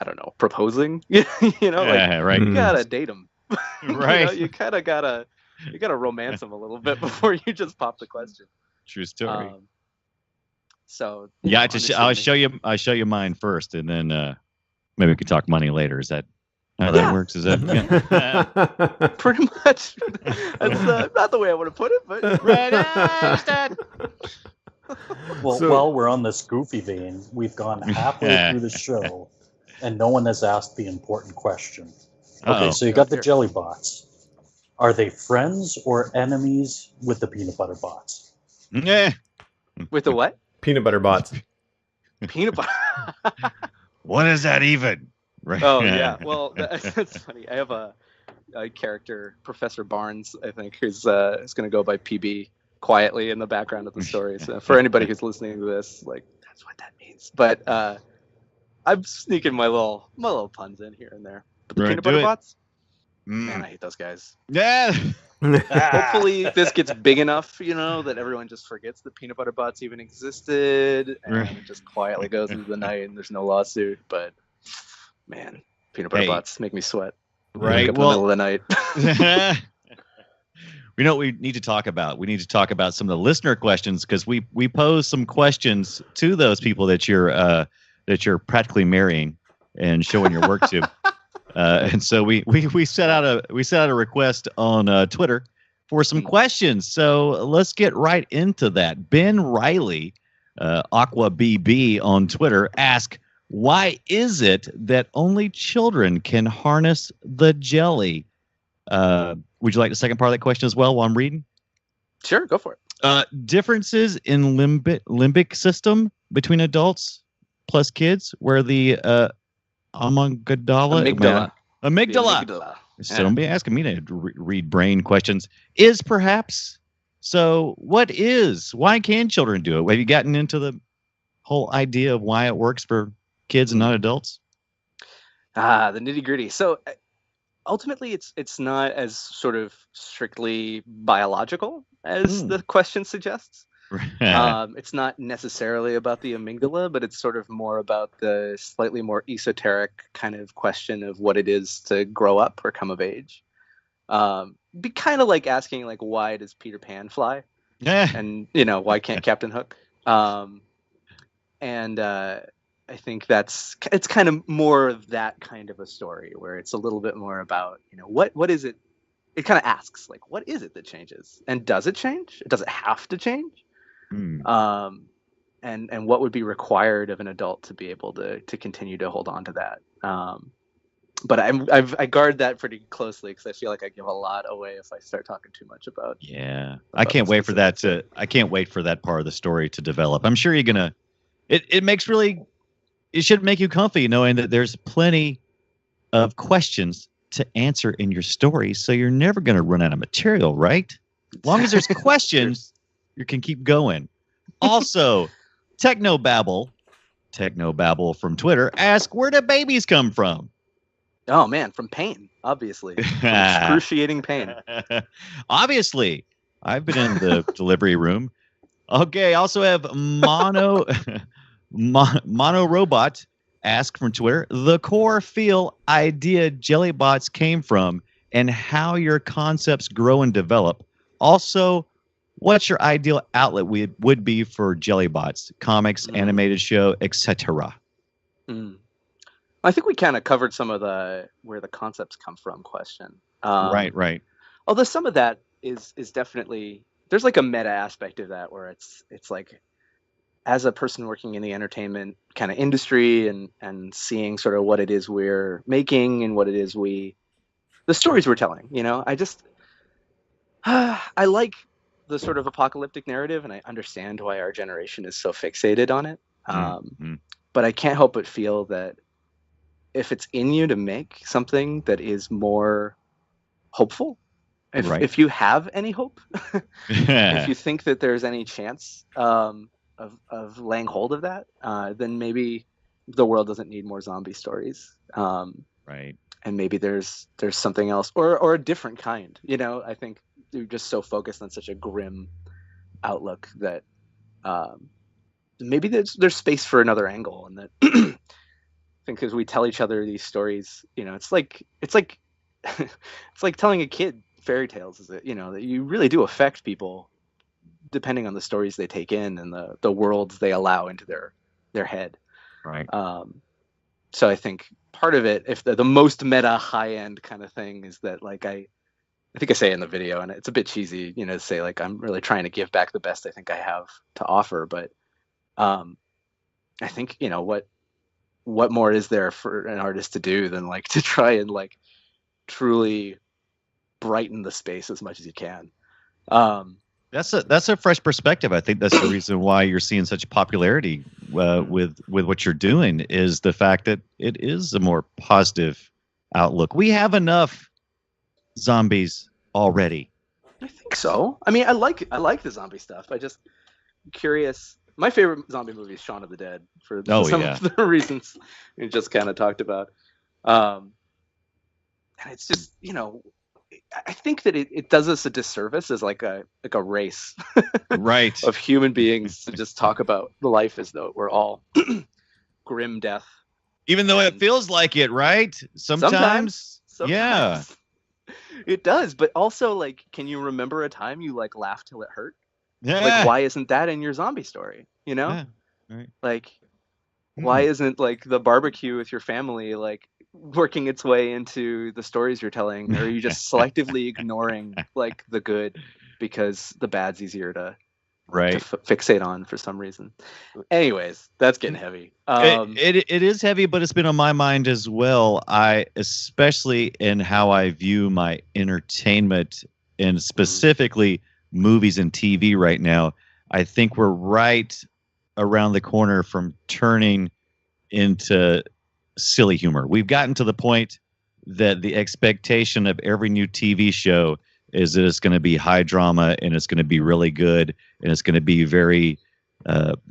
[SPEAKER 5] I don't know, proposing. Right. You gotta date them,
[SPEAKER 1] right?
[SPEAKER 5] You kind of gotta romance them a little bit before you just pop the question.
[SPEAKER 1] True story.
[SPEAKER 5] So
[SPEAKER 1] yeah, I'll show you mine first, and then maybe we can talk money later. Is that how that works? Is that
[SPEAKER 5] pretty much? That's not the way I want to put it, but
[SPEAKER 4] Well, while we're on this goofy vein, we've gone halfway through the show, and no one has asked the important question. Okay, so you got the jelly bots. Are they friends or enemies with the peanut butter bots?
[SPEAKER 1] Yeah.
[SPEAKER 5] With the what?
[SPEAKER 3] Peanut butter bots.
[SPEAKER 5] Peanut butter.
[SPEAKER 1] What is that even? Right.
[SPEAKER 5] Oh yeah. Well, that's funny. I have a character, Professor Barnes, I think, who's going to go by PB quietly in the background of the story. So for anybody who's listening to this, like, that's what that means. But I'm sneaking my little puns in here and there. But the peanut butter bots, man, I hate those guys.
[SPEAKER 1] Yeah.
[SPEAKER 5] Hopefully this gets big enough, that everyone just forgets that peanut butter bots even existed, and it just quietly goes into the night, and there's no lawsuit. But man, peanut butter bots make me sweat.
[SPEAKER 1] Right.
[SPEAKER 5] In the middle of the night.
[SPEAKER 1] We know what we need to talk about. We need to talk about some of the listener questions, because we pose some questions to those people that you're practically marrying and showing your work to. And so we set out a request on Twitter for some questions. So let's get right into that. Ben Riley, Aqua BB on Twitter, asked, why is it that only children can harness the jelly? Would you like the second part of that question as well while I'm reading?
[SPEAKER 5] Sure, go for it.
[SPEAKER 1] Differences in limbic system between adults plus kids, where the amygdala. So don't be asking me to read brain questions. Is perhaps. So why can children do it? Have you gotten into the whole idea of why it works for kids and not adults?
[SPEAKER 5] The nitty gritty. So ultimately it's not as sort of strictly biological as the question suggests. It's not necessarily about the amygdala, but it's sort of more about the slightly more esoteric kind of question of what it is to grow up or come of age. Be kind of like asking, like, why does Peter Pan fly? And why can't Captain Hook? And I think it's kind of more of that kind of a story, where it's a little bit more about, what is it? It kind of asks, like, what is it that changes, and does it change? Does it have to change? And what would be required of an adult to be able to continue to hold on to that? But I guard that pretty closely, because I feel like I give a lot away if I start talking too much about.
[SPEAKER 1] Yeah, I can't wait for that part of the story to develop. I'm sure you're gonna. It should make you comfy knowing that there's plenty of questions to answer in your story, so you're never going to run out of material, right? As long as there's questions, you can keep going. Also, Technobabble from Twitter asks, where do babies come from?
[SPEAKER 5] Oh man, from pain, obviously. From excruciating pain.
[SPEAKER 1] Obviously. I've been in the delivery room. Okay, also have Mono Robot ask from Twitter, the core feel idea jelly bots came from, and how your concepts grow and develop. Also, what's your ideal outlet would be for jelly bots? Comics, animated show, etc.
[SPEAKER 5] I think we kind of covered some of where the concepts come from question.
[SPEAKER 1] Right.
[SPEAKER 5] Although some of that is definitely, there's like a meta aspect of that, where it's like, as a person working in the entertainment kind of industry and seeing sort of what it is we're making and what it is the stories we're telling, I like the sort of apocalyptic narrative, and I understand why our generation is so fixated on it. But I can't help but feel that if it's in you to make something that is more hopeful, if you have any hope, if you think that there's any chance of of laying hold of that, then maybe the world doesn't need more zombie stories.
[SPEAKER 1] Right.
[SPEAKER 5] And maybe there's something else, or a different kind. I think you're just so focused on such a grim outlook that maybe there's space for another angle, and that I think as we tell each other these stories, it's like it's like telling a kid fairy tales, is it? That you really do affect people depending on the stories they take in and the worlds they allow into their head.
[SPEAKER 1] Right.
[SPEAKER 5] So I think part of it, if the most meta high end kind of thing, is that like I think I say in the video, and it's a bit cheesy, to say like I'm really trying to give back the best I think I have to offer, but I think what more is there for an artist to do than like to try and like truly brighten the space as much as you can.
[SPEAKER 1] That's a fresh perspective. I think that's the reason why you're seeing such popularity with what you're doing, is the fact that it is a more positive outlook. We have enough zombies already.
[SPEAKER 5] I think so. I mean, I like the zombie stuff. I just curious. My favorite zombie movie is Shaun of the Dead for some of the reasons we just kind of talked about. And it's just, I think that it does us a disservice as like a race,
[SPEAKER 1] right,
[SPEAKER 5] of human beings to just talk about life as though we're all grim death.
[SPEAKER 1] Even though it feels like it, right? Sometimes. Yeah.
[SPEAKER 5] It does, but also, like, can you remember a time you like laughed till it hurt?
[SPEAKER 1] Yeah.
[SPEAKER 5] Like, why isn't that in your zombie story?
[SPEAKER 1] Yeah. Right.
[SPEAKER 5] Like, why isn't like the barbecue with your family like working its way into the stories you're telling, or are you just selectively ignoring like the good because the bad's easier to fixate on for some reason? Anyways, that's getting heavy.
[SPEAKER 1] It is heavy, but it's been on my mind as well. Especially in how I view my entertainment, and specifically movies and TV right now. I think we're right around the corner from turning into silly humor. We've gotten to the point that the expectation of every new TV show is that it's going to be high drama, and it's going to be really good, and it's going to be very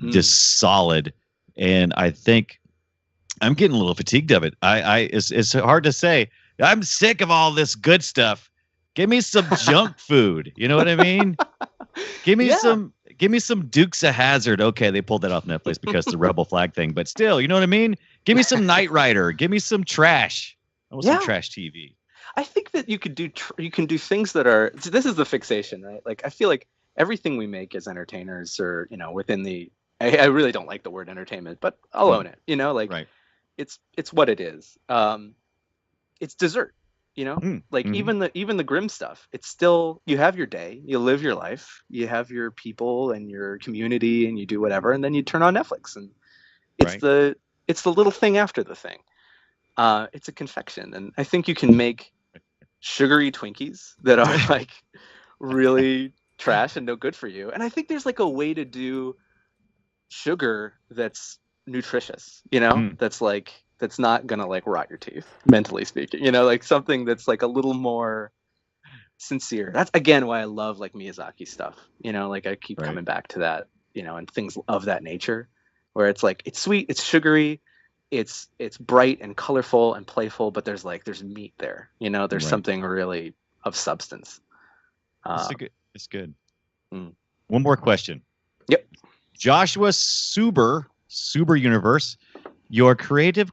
[SPEAKER 1] just solid. And I think I'm getting a little fatigued of it. It's hard to say. I'm sick of all this good stuff. Give me some junk food. You know what I mean? Give me some Dukes of Hazzard. Okay, they pulled that off Netflix because it's the Rebel Flag thing, but still, you know what I mean? Give me some Knight Rider. Give me some trash. I want some trash TV.
[SPEAKER 5] I think that you can do things that are. So this is the fixation, right? Like, I feel like everything we make as entertainers, or within the. I really don't like the word entertainment, but I'll own it. Like, it's what it is. It's dessert. Even the grim stuff, it's still, you have your day, you live your life, you have your people and your community, and you do whatever, and then you turn on Netflix, and it's the little thing after the thing. It's a confection, and I think you can make sugary Twinkies that are like really trash and no good for you. And I think there's like a way to do sugar that's nutritious, that's not gonna like rot your teeth, mentally speaking, like something that's like a little more sincere. That's again why I love like Miyazaki stuff, like I keep coming back to that, and things of that nature, where it's like, it's sweet, it's sugary, it's bright and colorful and playful, but there's meat there, there's something really of substance.
[SPEAKER 1] It's good. One more question.
[SPEAKER 5] Yep.
[SPEAKER 1] Joshua Suber Universe, your creative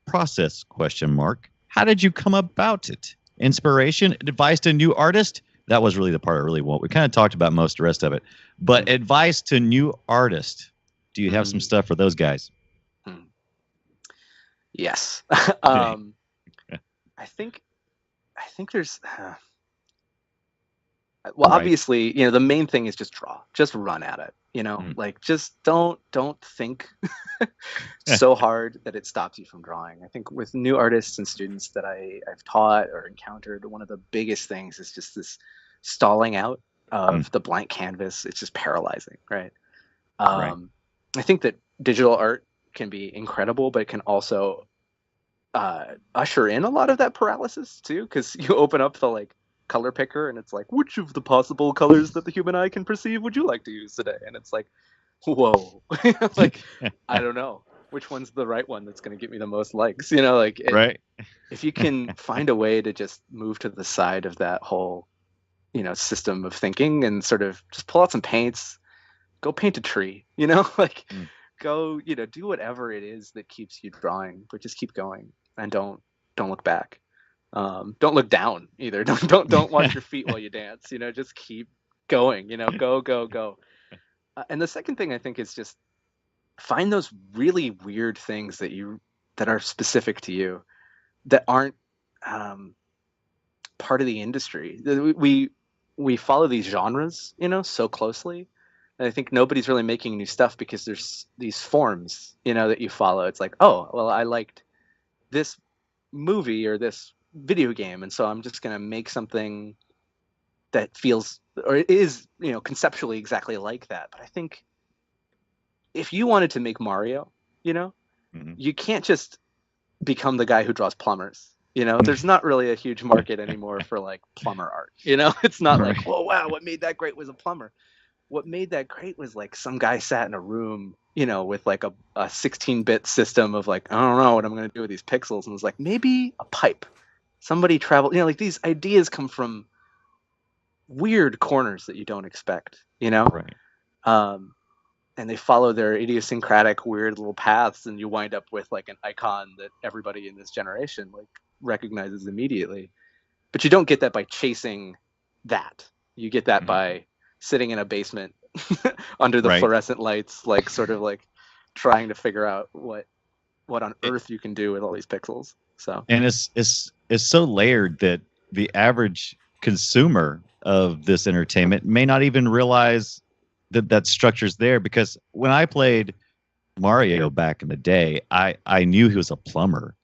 [SPEAKER 1] process ? How did you come about it? Inspiration, advice to new artists? That was really the part I really want. We kind of talked about most of the rest of it, but advice to new artists. Do you have some stuff for those guys?
[SPEAKER 5] Yes. I think there's. Obviously, the main thing is just draw. Just run at it. Like, just don't think so hard that it stops you from drawing. I think with new artists and students that I've taught or encountered, one of the biggest things is just this stalling out of the blank canvas. It's just paralyzing, right? I think that digital art can be incredible, but it can also usher in a lot of that paralysis too, because you open up the like color picker, and it's like, which of the possible colors that the human eye can perceive would you like to use today? And it's like, whoa, like, I don't know which one's the right one that's going to get me the most likes, like
[SPEAKER 1] right.
[SPEAKER 5] If you can find a way to just move to the side of that whole, system of thinking and sort of just pull out some paints, go paint a tree, like go, do whatever it is that keeps you drawing, but just keep going and don't look back. Don't look down either. Don't watch your feet while you dance, just keep going, go. And the second thing I think is just find those really weird things that are specific to you that aren't part of the industry. We follow these genres, so closely. And I think nobody's really making new stuff because there's these forms, that you follow. It's like, oh, well, I liked this movie or this video game, and so I'm just going to make something that feels or is, conceptually exactly like that. But I think if you wanted to make Mario, you can't just become the guy who draws plumbers. There's not really a huge market anymore for like plumber art. It's not like, oh wow, what made that great was a plumber. What made that great was like some guy sat in a room, with like a 16-bit system of like, I don't know what I'm going to do with these pixels, and was like, maybe a pipe. Somebody traveled, like these ideas come from weird corners that you don't expect,
[SPEAKER 1] Right.
[SPEAKER 5] And they follow their idiosyncratic weird little paths, and you wind up with like an icon that everybody in this generation like recognizes immediately. But you don't get that by chasing that. You get that by sitting in a basement under the fluorescent lights, like sort of like trying to figure out what on earth you can do with all these pixels. So,
[SPEAKER 1] and it's so layered that the average consumer of this entertainment may not even realize that structure's there, because when I played Mario back in the day, I knew he was a plumber,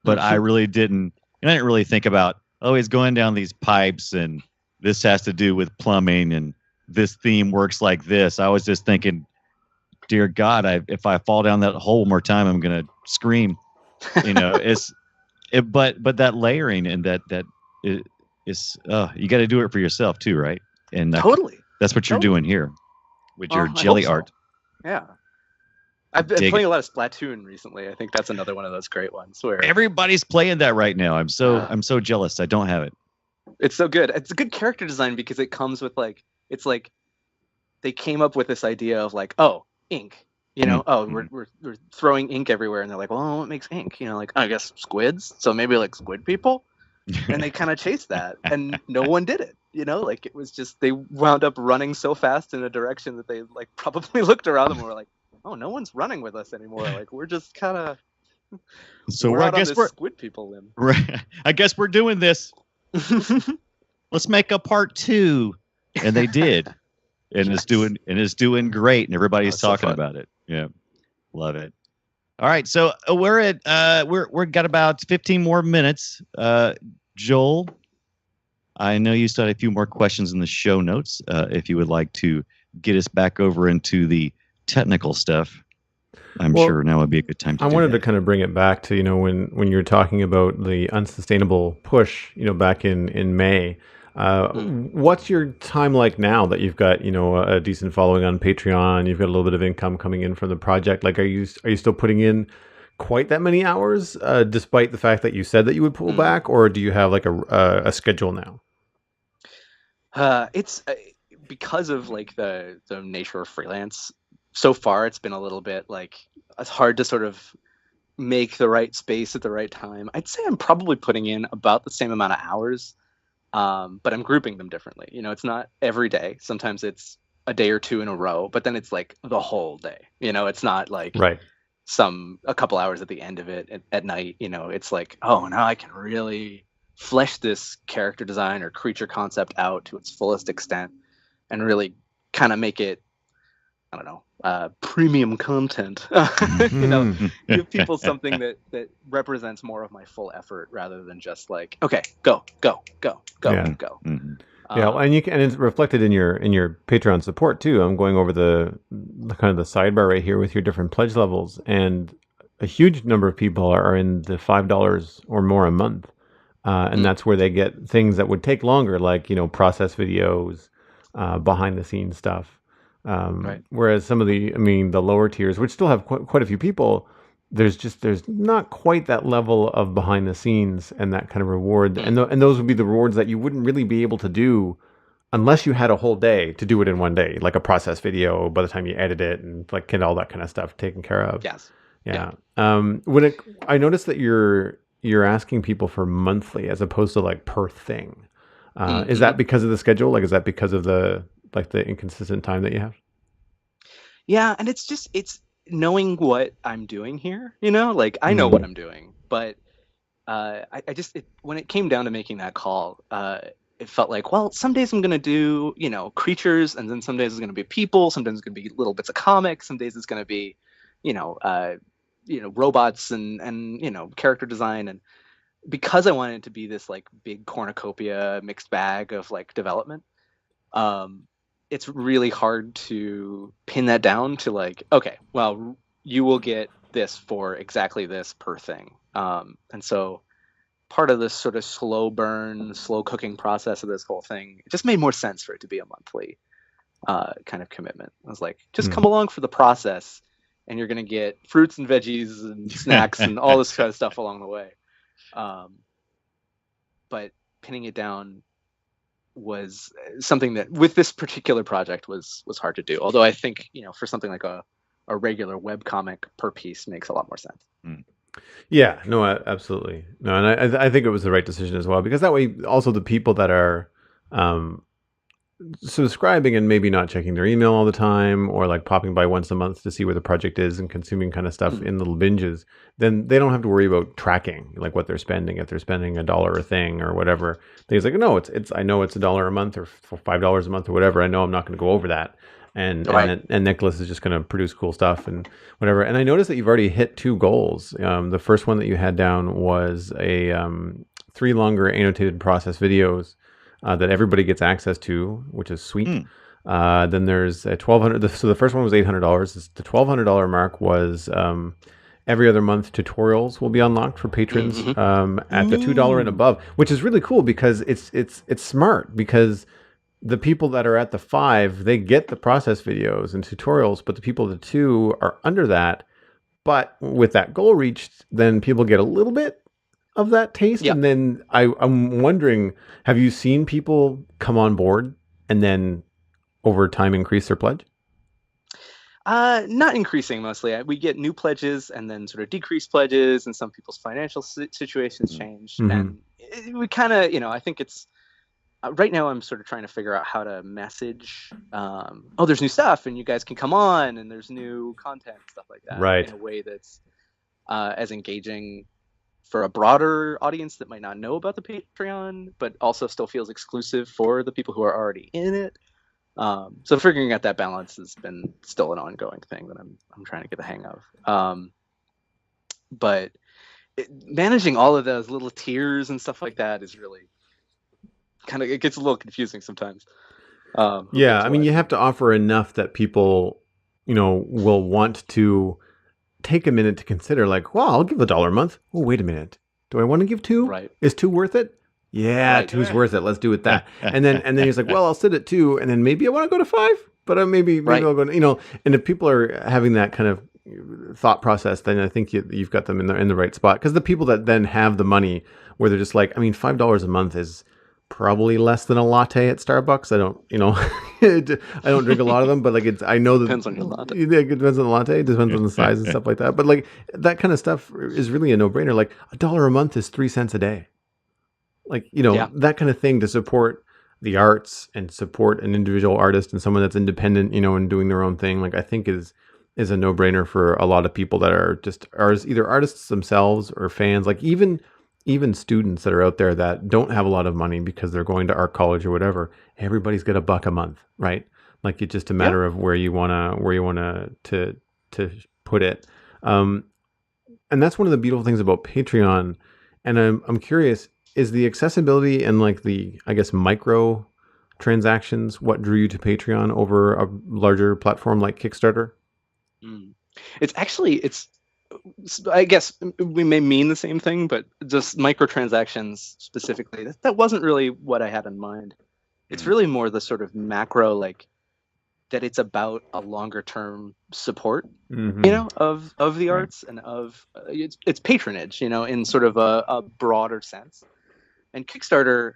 [SPEAKER 1] but I didn't really think about, oh, he's going down these pipes and this has to do with plumbing and this theme works like this. I was just thinking, dear God, if I fall down that hole one more time, I'm going to scream. But that layering and that is you got to do it for yourself too, right? And
[SPEAKER 5] totally,
[SPEAKER 1] that's what you're doing here with your jelly art.
[SPEAKER 5] Yeah, I've been playing a lot of Splatoon recently. I think that's another one of those great ones where
[SPEAKER 1] everybody's playing that right now. I'm so jealous. I don't have it.
[SPEAKER 5] It's so good. It's a good character design because it comes with like, it's like they came up with this idea of like, oh, ink. We're throwing ink everywhere, and they're like, well, what makes ink? Like, I guess squids. So maybe like squid people. And they kind of chased that, and no one did it. Like it was just, they wound up running so fast in a direction that they like probably looked around them and were like, oh, no one's running with us anymore. Like we're just kind of,
[SPEAKER 1] so
[SPEAKER 5] I guess we're squid people then.
[SPEAKER 1] Right. I guess we're doing this. Let's make a part 2, and they did, and it's doing great, and everybody's talking about it. Yeah, love it. All right, so we're at we're got about 15 more minutes. Joel, I know you still had a few more questions in the show notes. If you would like to get us back over into the technical stuff, I'm sure now would be a good time to do
[SPEAKER 3] wanted
[SPEAKER 1] that.
[SPEAKER 3] to kind of bring it back to, when you're talking about the unsustainable push, back in May. What's your time like now that you've got, a decent following on Patreon, you've got a little bit of income coming in from the project? Like, are you still putting in quite that many hours, despite the fact that you said that you would pull back, or do you have like a schedule now?
[SPEAKER 5] It's because of like the nature of freelance. So far, it's been a little bit like it's hard to sort of make the right space at the right time. I'd say I'm probably putting in about the same amount of hours. But I'm grouping them differently. It's not every day. Sometimes it's a day or two in a row, but then it's like the whole day. It's not like a couple hours at the end of it at night. It's like, oh, now I can really flesh this character design or creature concept out to its fullest extent and really kind of make it, I don't know, premium content. Give people something that represents more of my full effort rather than just like, okay, go.
[SPEAKER 3] Mm-hmm. And it's reflected in your Patreon support too. I'm going over the kind of the sidebar right here with your different pledge levels, and a huge number of people are in the $5 or more a month. and that's where they get things that would take longer, like process videos, behind the scenes stuff.
[SPEAKER 5] Right.
[SPEAKER 3] Whereas some of the lower tiers, which still have quite a few people, there's not quite that level of behind the scenes and that kind of reward, and those would be the rewards that you wouldn't really be able to do unless you had a whole day to do it in one day, like a process video by the time you edit it and like get all that kind of stuff taken care of.
[SPEAKER 5] Yes.
[SPEAKER 3] Yeah. I noticed that you're asking people for monthly as opposed to like per thing. Is that because of the schedule? Like, is that because of the inconsistent time that you have?
[SPEAKER 5] Yeah, and it's knowing what I'm doing here. Like I know what I'm doing, but when it came down to making that call, it felt like, well, some days I'm going to do, creatures, and then some days it's going to be people, sometimes it's going to be little bits of comics, some days it's going to be, robots and character design. And because I wanted it to be this like big cornucopia mixed bag of like development, it's really hard to pin that down to like, okay, well, you will get this for exactly this per thing. And so part of this sort of slow burn, slow cooking process of this whole thing, it just made more sense for it to be a monthly kind of commitment. I was like, just come along for the process and you're going to get fruits and veggies and snacks and all this kind of stuff along the way. But pinning it down was something that with this particular project was hard to do. Although I think, for something like a regular webcomic per piece makes a lot more sense.
[SPEAKER 3] Yeah, no, absolutely. No, and I think it was the right decision as well, because that way also the people that are subscribing and maybe not checking their email all the time, or like popping by once a month to see where the project is and consuming kind of stuff in little binges, then they don't have to worry about tracking like what they're spending. If they're spending $1 a thing or whatever, they're like, no, it's I know it's $1 a month or $5 a month or whatever. I know I'm not going to go over that. And Nicholas is just going to produce cool stuff and whatever. And I noticed that you've already hit 2 goals. The first one that you had down was a 3 longer annotated process videos that everybody gets access to, which is sweet. Then there's a $1,200. So the first one was $800. The $1,200 mark was every other month tutorials will be unlocked for patrons at the $2 and above, which is really cool because it's smart, because the people that are at the 5, they get the process videos and tutorials, but the people at the 2 are under that. But with that goal reached, then people get a little bit of that taste. Yep. And then I'm wondering, have you seen people come on board and then over time increase their pledge?
[SPEAKER 5] Not increasing mostly. We get new pledges and then sort of decreased pledges, and some people's financial situations change. And we kind of, I think it's, right now I'm sort of trying to figure out how to message, there's new stuff and you guys can come on and there's new content, stuff like that.
[SPEAKER 3] Right.
[SPEAKER 5] In a way that's as engaging for a broader audience that might not know about the Patreon, but also still feels exclusive for the people who are already in it. So figuring out that balance has been still an ongoing thing that I'm trying to get the hang of. But managing all of those little tiers and stuff like that is really it gets a little confusing sometimes.
[SPEAKER 3] Yeah, I mean, you have to offer enough that people, will want to take a minute to consider, like, well, I'll give $1 a month. Oh, wait a minute. Do I want to give 2?
[SPEAKER 5] Right.
[SPEAKER 3] Is 2 worth it? Yeah, 2's worth it. Let's do it that. and then he's like, well, I'll sit at 2, and then maybe I want to go to 5, but maybe I'll go to, and if people are having that kind of thought process, then I think you've got them in the right spot. Because the people that then have the money where they're just like, $5 a month is probably less than a latte at Starbucks. I don't, I don't drink a lot of them, but like I know that
[SPEAKER 5] depends on your latte.
[SPEAKER 3] It depends on the latte. It depends on the size and stuff like that. But like that kind of stuff is really a no-brainer. Like $1 a month is 3 cents a day. Like, that kind of thing to support the arts and support an individual artist and someone that's independent, and doing their own thing. Like I think is a no-brainer for a lot of people that are either artists themselves or fans. Like even students that are out there that don't have a lot of money because they're going to art college or whatever, everybody's got $1 a month, right? Like it's just a matter of where you wanna to put it. And that's one of the beautiful things about Patreon. And I'm curious, is the accessibility and like the, I guess, micro transactions what drew you to Patreon over a larger platform like Kickstarter?
[SPEAKER 5] It's I guess we may mean the same thing, but just microtransactions specifically, that wasn't really what I had in mind. It's really more the sort of macro, like that it's about a longer term support, of the arts and of it's patronage, in sort of a broader sense. And Kickstarter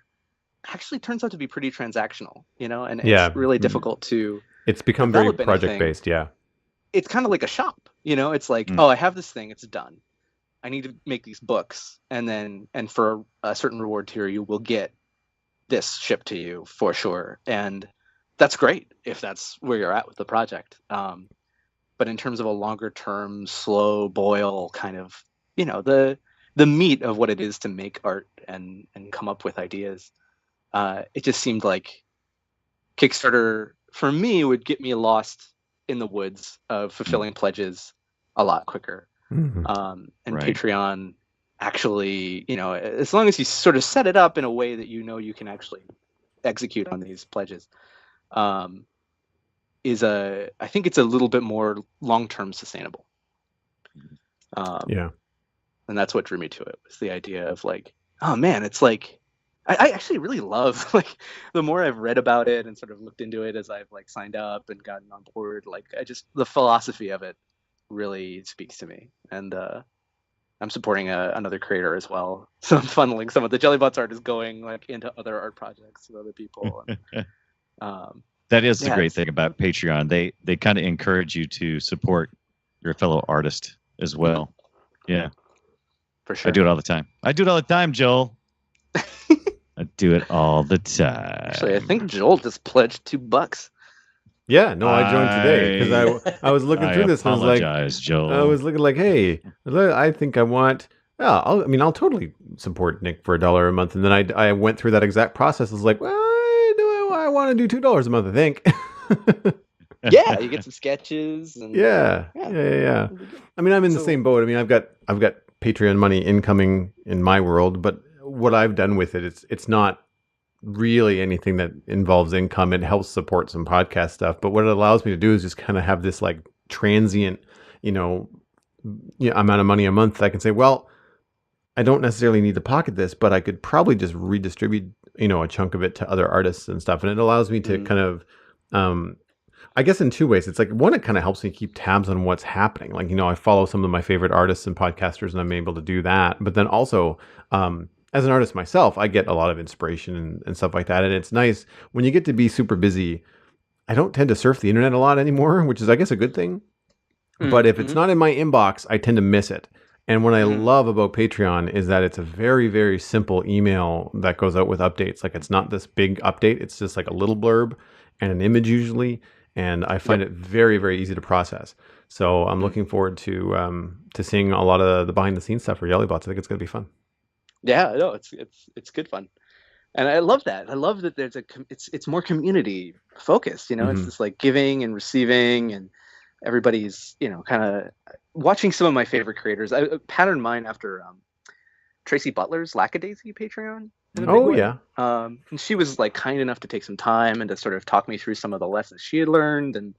[SPEAKER 5] actually turns out to be pretty transactional, and it's really difficult to.
[SPEAKER 3] It's become very project based, yeah.
[SPEAKER 5] It's kind of like a shop, it's like, oh, I have this thing, it's done. I need to make these books, and for a certain reward tier, you will get this shipped to you for sure. And that's great if that's where you're at with the project. But in terms of a longer term, slow boil kind of, the meat of what it is to make art and come up with ideas, it just seemed like Kickstarter for me would get me lost in the woods of fulfilling pledges a lot quicker. And Patreon actually, as long as you sort of set it up in a way that you can actually execute on these pledges, I think it's a little bit more long-term sustainable. And that's what drew me to it, was the idea of like, oh man, it's like, I actually really love, like, the more I've read about it and sort of looked into it as I've like signed up and gotten on board, like the philosophy of it really speaks to me. And I'm supporting another creator as well, so I'm funneling some of the Jellybots art is going like into other art projects with other people. And,
[SPEAKER 1] that is the great thing about Patreon. They kind of encourage you to support your fellow artist as well. Yeah,
[SPEAKER 5] for sure.
[SPEAKER 1] I do it all the time. Joel. I do it all the time.
[SPEAKER 5] Actually, I think Joel just pledged $2.
[SPEAKER 3] Yeah, no, I joined today because I was looking through this and I was like,
[SPEAKER 1] Joel.
[SPEAKER 3] I was looking like, hey, I think I want. Yeah, I'll totally support Nick for $1 a month, and then I went through that exact process. I was like, well, I want to do $2 a month, I think.
[SPEAKER 5] Yeah, you get some sketches. And,
[SPEAKER 3] yeah. I mean, I'm in the same boat. I mean, I've got Patreon money incoming in my world, but what I've done with it, it's not really anything that involves income. It helps support some podcast stuff, but what it allows me to do is just kind of have this like transient, amount of money a month that I can say, well, I don't necessarily need to pocket this, but I could probably just redistribute, a chunk of it to other artists and stuff. And it allows me to kind of, I guess in two ways. It's like, one, it kind of helps me keep tabs on what's happening. Like, I follow some of my favorite artists and podcasters, and I'm able to do that. But then also, as an artist myself, I get a lot of inspiration and stuff like that. And it's nice when you get to be super busy. I don't tend to surf the internet a lot anymore, which is, I guess, a good thing. But if it's not in my inbox, I tend to miss it. And what I love about Patreon is that it's a very, very simple email that goes out with updates. Like, it's not this big update. It's just like a little blurb and an image usually. And I find it very, very easy to process. So I'm looking forward to seeing a lot of the behind the scenes stuff for Jellybots. I think it's going to be fun.
[SPEAKER 5] Yeah, no, it's good fun, and I love that. I love that there's it's more community focused. It's just like giving and receiving, and everybody's kind of watching some of my favorite creators. I patterned mine after Tracy Butler's Lackadaisy Patreon.
[SPEAKER 3] Yeah.
[SPEAKER 5] And she was like kind enough to take some time and to sort of talk me through some of the lessons she had learned, and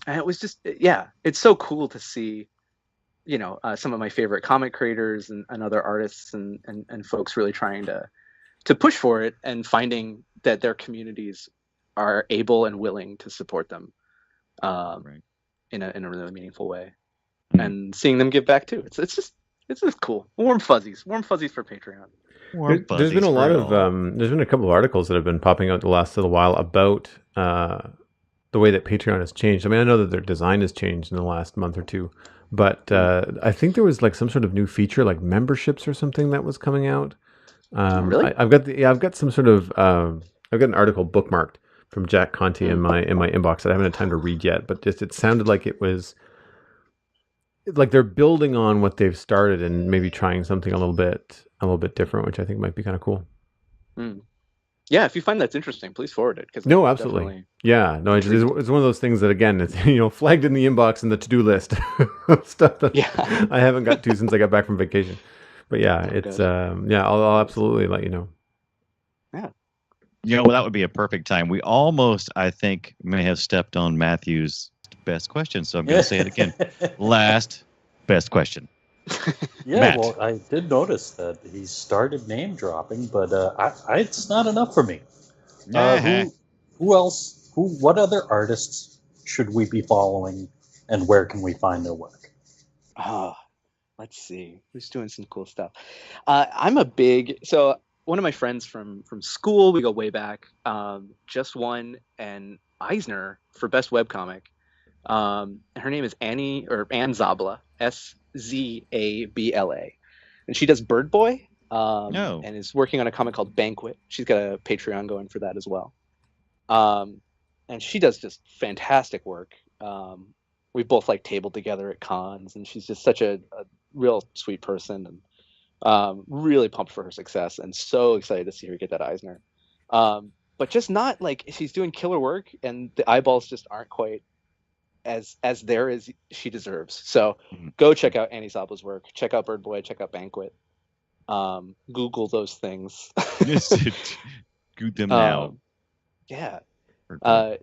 [SPEAKER 5] it was just it's so cool to see. Some of my favorite comic creators and other artists and folks really trying to push for it and finding that their communities are able and willing to support them in a really meaningful way, and seeing them give back too. It's just cool. Warm fuzzies for Patreon.
[SPEAKER 3] There's been a lot of there's been a couple of articles that have been popping out the last little while about the way that Patreon has changed. I mean, I know that their design has changed in the last month or two. But I think there was like some sort of new feature, like memberships or something that was coming out.
[SPEAKER 5] Really?
[SPEAKER 3] I've got some sort of I've got an article bookmarked from Jack Conte in my inbox that I haven't had time to read yet. But it sounded like it was like they're building on what they've started and maybe trying something a little bit different, which I think might be kind of cool.
[SPEAKER 5] Yeah, if you find that's interesting, please forward it.
[SPEAKER 3] No, absolutely. Yeah, no, it's one of those things that, again, it's flagged in the inbox in the to-do list of stuff that I haven't got to since I got back from vacation. But yeah, it's I'll absolutely let you know.
[SPEAKER 5] Yeah.
[SPEAKER 1] That would be a perfect time. We almost, I think, may have stepped on Matthew's best question. So I'm going to say it again. Last best question.
[SPEAKER 4] Yeah,
[SPEAKER 1] Matt.
[SPEAKER 4] well, I did notice that he started name dropping, but it's not enough for me. Who else? What other artists should we be following, and where can we find their work?
[SPEAKER 5] Let's see. Who's doing some cool stuff? So one of my friends from school, we go way back, just won an Eisner for best webcomic. Her name is Anne Zabla, Szabla, and she does Bird Boy, and is working on a comic called Banquet. She's got a Patreon going for that as well, and she does just fantastic work. We both tabled together at cons, and she's just such a real sweet person, and really pumped for her success, and so excited to see her get that Eisner. But just not she's doing killer work, and the eyeballs just aren't quite as there as she deserves. So go check out Annie Zabla's work. Check out Bird Boy. Check out Banquet. Google those things.
[SPEAKER 1] Google them now.
[SPEAKER 5] Yeah.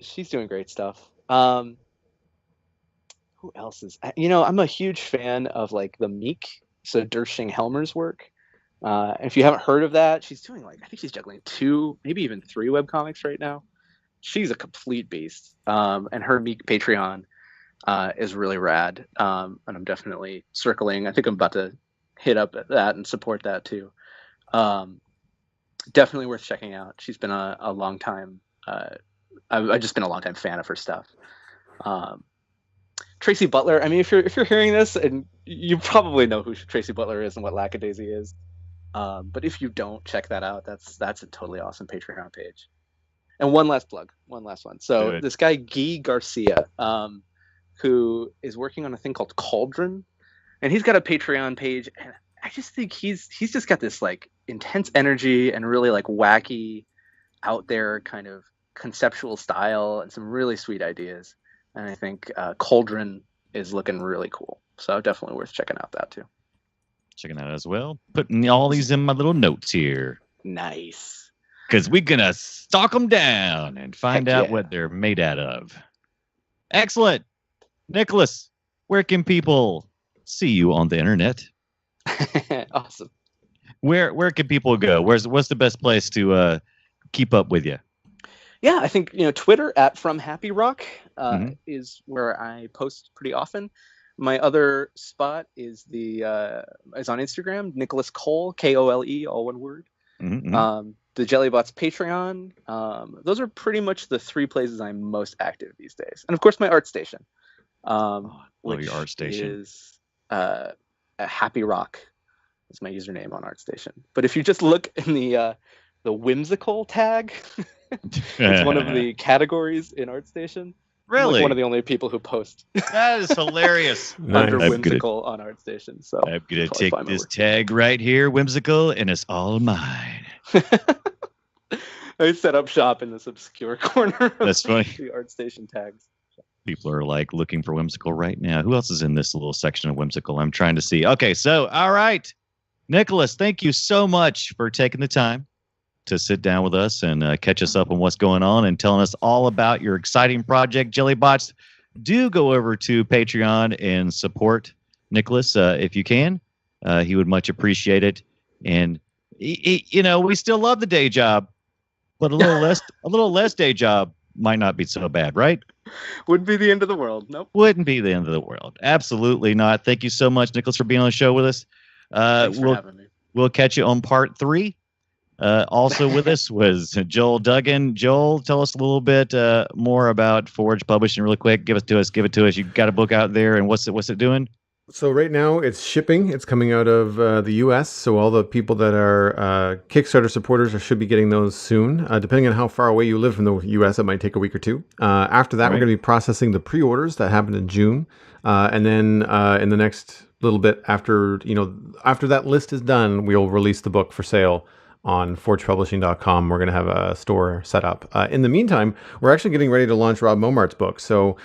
[SPEAKER 5] She's doing great stuff. Who else is? I'm a huge fan of the Meek, so Dershing Helmer's work. If you haven't heard of that, she's doing I think she's juggling 2, maybe even 3 webcomics right now. She's a complete beast. And her Meek Patreon is really rad. And I'm definitely circling. I think I'm about to hit up at that and support that too. Definitely worth checking out. She's been a long time. I've just been a long time fan of her stuff. Tracy Butler. I mean, if you're hearing this, and you probably know who Tracy Butler is and what Lackadaisy is, but if you don't, check that out. That's a totally awesome Patreon page. And one last one. So this guy Guy Garcia, who is working on a thing called Cauldron, and he's got a Patreon page, and I just think he's just got this intense energy and really wacky, out there kind of conceptual style and some really sweet ideas. And I think Cauldron is looking really cool. So definitely worth checking out that too.
[SPEAKER 1] Checking that as well. Putting all these in my little notes here.
[SPEAKER 5] Nice.
[SPEAKER 1] Because we're going to stalk them down and find out what they're made out of. Excellent. Nicholas, where can people see you on the internet?
[SPEAKER 5] Awesome.
[SPEAKER 1] Where can people go? What's the best place to keep up with you?
[SPEAKER 5] Yeah, I think Twitter at FromHappyRock is where I post pretty often. My other spot is is on Instagram, Nicholas Kole, Kole, all one word. The Jellybots Patreon. Those are pretty much the 3 places I'm most active these days, and of course my ArtStation, which
[SPEAKER 1] your ArtStation
[SPEAKER 5] is a Happy Rock is my username on ArtStation. But if you just look in the whimsical tag. It's one of the categories in ArtStation.
[SPEAKER 1] Really?
[SPEAKER 5] I'm one of the only people who post.
[SPEAKER 1] That is hilarious.
[SPEAKER 5] Under whimsical on ArtStation. So
[SPEAKER 1] I'm going to take this tag right here, whimsical, and it's all mine.
[SPEAKER 5] I set up shop in this obscure corner.
[SPEAKER 1] That's funny.
[SPEAKER 5] The ArtStation tags.
[SPEAKER 1] People are looking for whimsical right now. Who else is in this little section of whimsical? I'm trying to see. Okay, so, all right. Nicholas, thank you so much for taking the time to sit down with us and catch us up on what's going on and telling us all about your exciting project, Jellybots. Do go over to Patreon and support Nicholas if you can. He would much appreciate it. And we still love the day job, but a little less day job might not be so bad, right?
[SPEAKER 5] Wouldn't be the end of the world. Nope.
[SPEAKER 1] Wouldn't be the end of the world. Absolutely not. Thank you so much, Nicholas, for being on the show with us.
[SPEAKER 5] Thanks for having me.
[SPEAKER 1] We'll catch you on part 3. Also with us was Joel Duggan. Joel, tell us a little bit more about Forge Publishing really quick. Give it to us. You got a book out there, and what's it doing?
[SPEAKER 3] So right now it's shipping. It's coming out of the U.S., so all the people that are Kickstarter supporters should be getting those soon. Depending on how far away you live from the U.S., it might take a week or 2. After that, We're going to be processing the pre-orders that happened in June. And then in the next little bit after that list is done, we'll release the book for sale on forgepublishing.com. We're going to have a store set up. In the meantime, we're actually getting ready to launch Rob Momart's book. So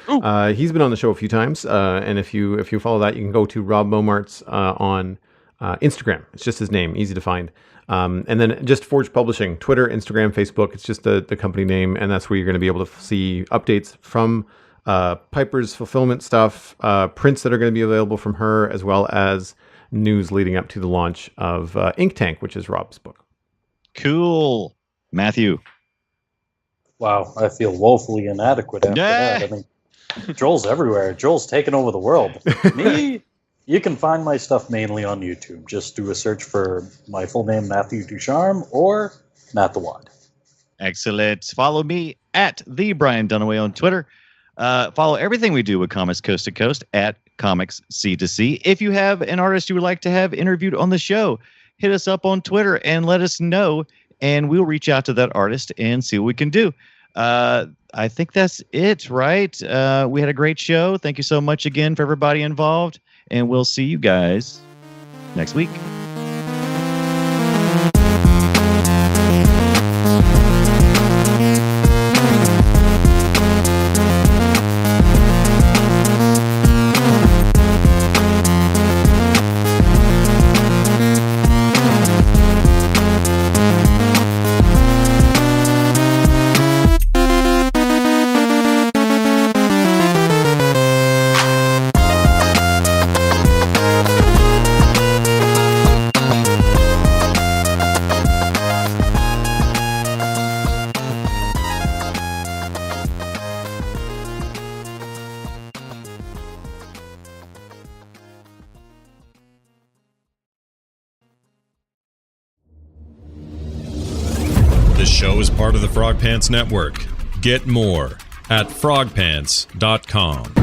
[SPEAKER 3] he's been on the show a few times. And if you follow that, you can go to Rob Momart's on Instagram. It's just his name, easy to find. And then just Forge Publishing, Twitter, Instagram, Facebook. It's just the company name. And that's where you're going to be able to see updates from Piper's fulfillment stuff, prints that are going to be available from her, as well as news leading up to the launch of Ink Tank, which is Rob's book.
[SPEAKER 1] Cool. Matthew.
[SPEAKER 4] Wow, I feel woefully inadequate after that. I mean, Joel's everywhere. Joel's taking over the world. Me, you can find my stuff mainly on YouTube. Just do a search for my full name, Matthew Ducharme, or Matt the Wad.
[SPEAKER 1] Excellent. Follow me at the Brian Dunaway on Twitter. Follow everything we do with Comics Coast to Coast at Comics C2C. If you have an artist you would like to have interviewed on the show, hit us up on Twitter and let us know, and we'll reach out to that artist and see what we can do. I think that's it, right? We had a great show. Thank you so much again for everybody involved, and we'll see you guys next week.
[SPEAKER 2] This show is part of the Frog Pants Network. Get more at frogpants.com.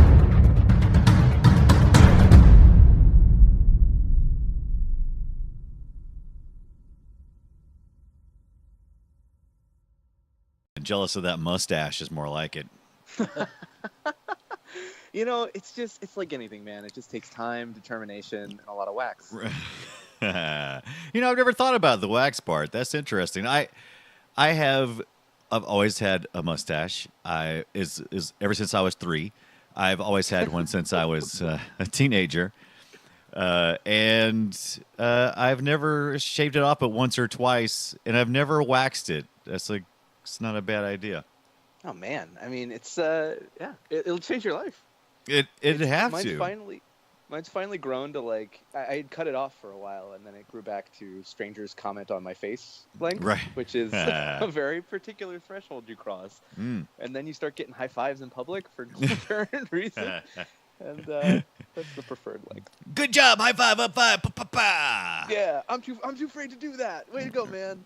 [SPEAKER 1] Jealous of that mustache is more like it.
[SPEAKER 5] You know, it's like anything, man. It just takes time, determination, and a lot of wax.
[SPEAKER 1] You know, I've never thought about the wax part. That's interesting. I've always had a mustache. Ever since I was 3. I've always had one since I was a teenager. And I've never shaved it off but once or twice, and I've never waxed it. It's not a bad idea.
[SPEAKER 5] Oh man, I mean, it's it'll change your life.
[SPEAKER 1] It'd have to.
[SPEAKER 5] Mine's finally grown to I had cut it off for a while, and then it grew back to strangers comment on my face length,
[SPEAKER 1] right?
[SPEAKER 5] Which is a very particular threshold you cross. And then you start getting high fives in public for no apparent reason, and that's the preferred length.
[SPEAKER 1] Good job, high five, up five, pa pa pa.
[SPEAKER 5] Yeah, I'm too afraid to do that. Way to go, man.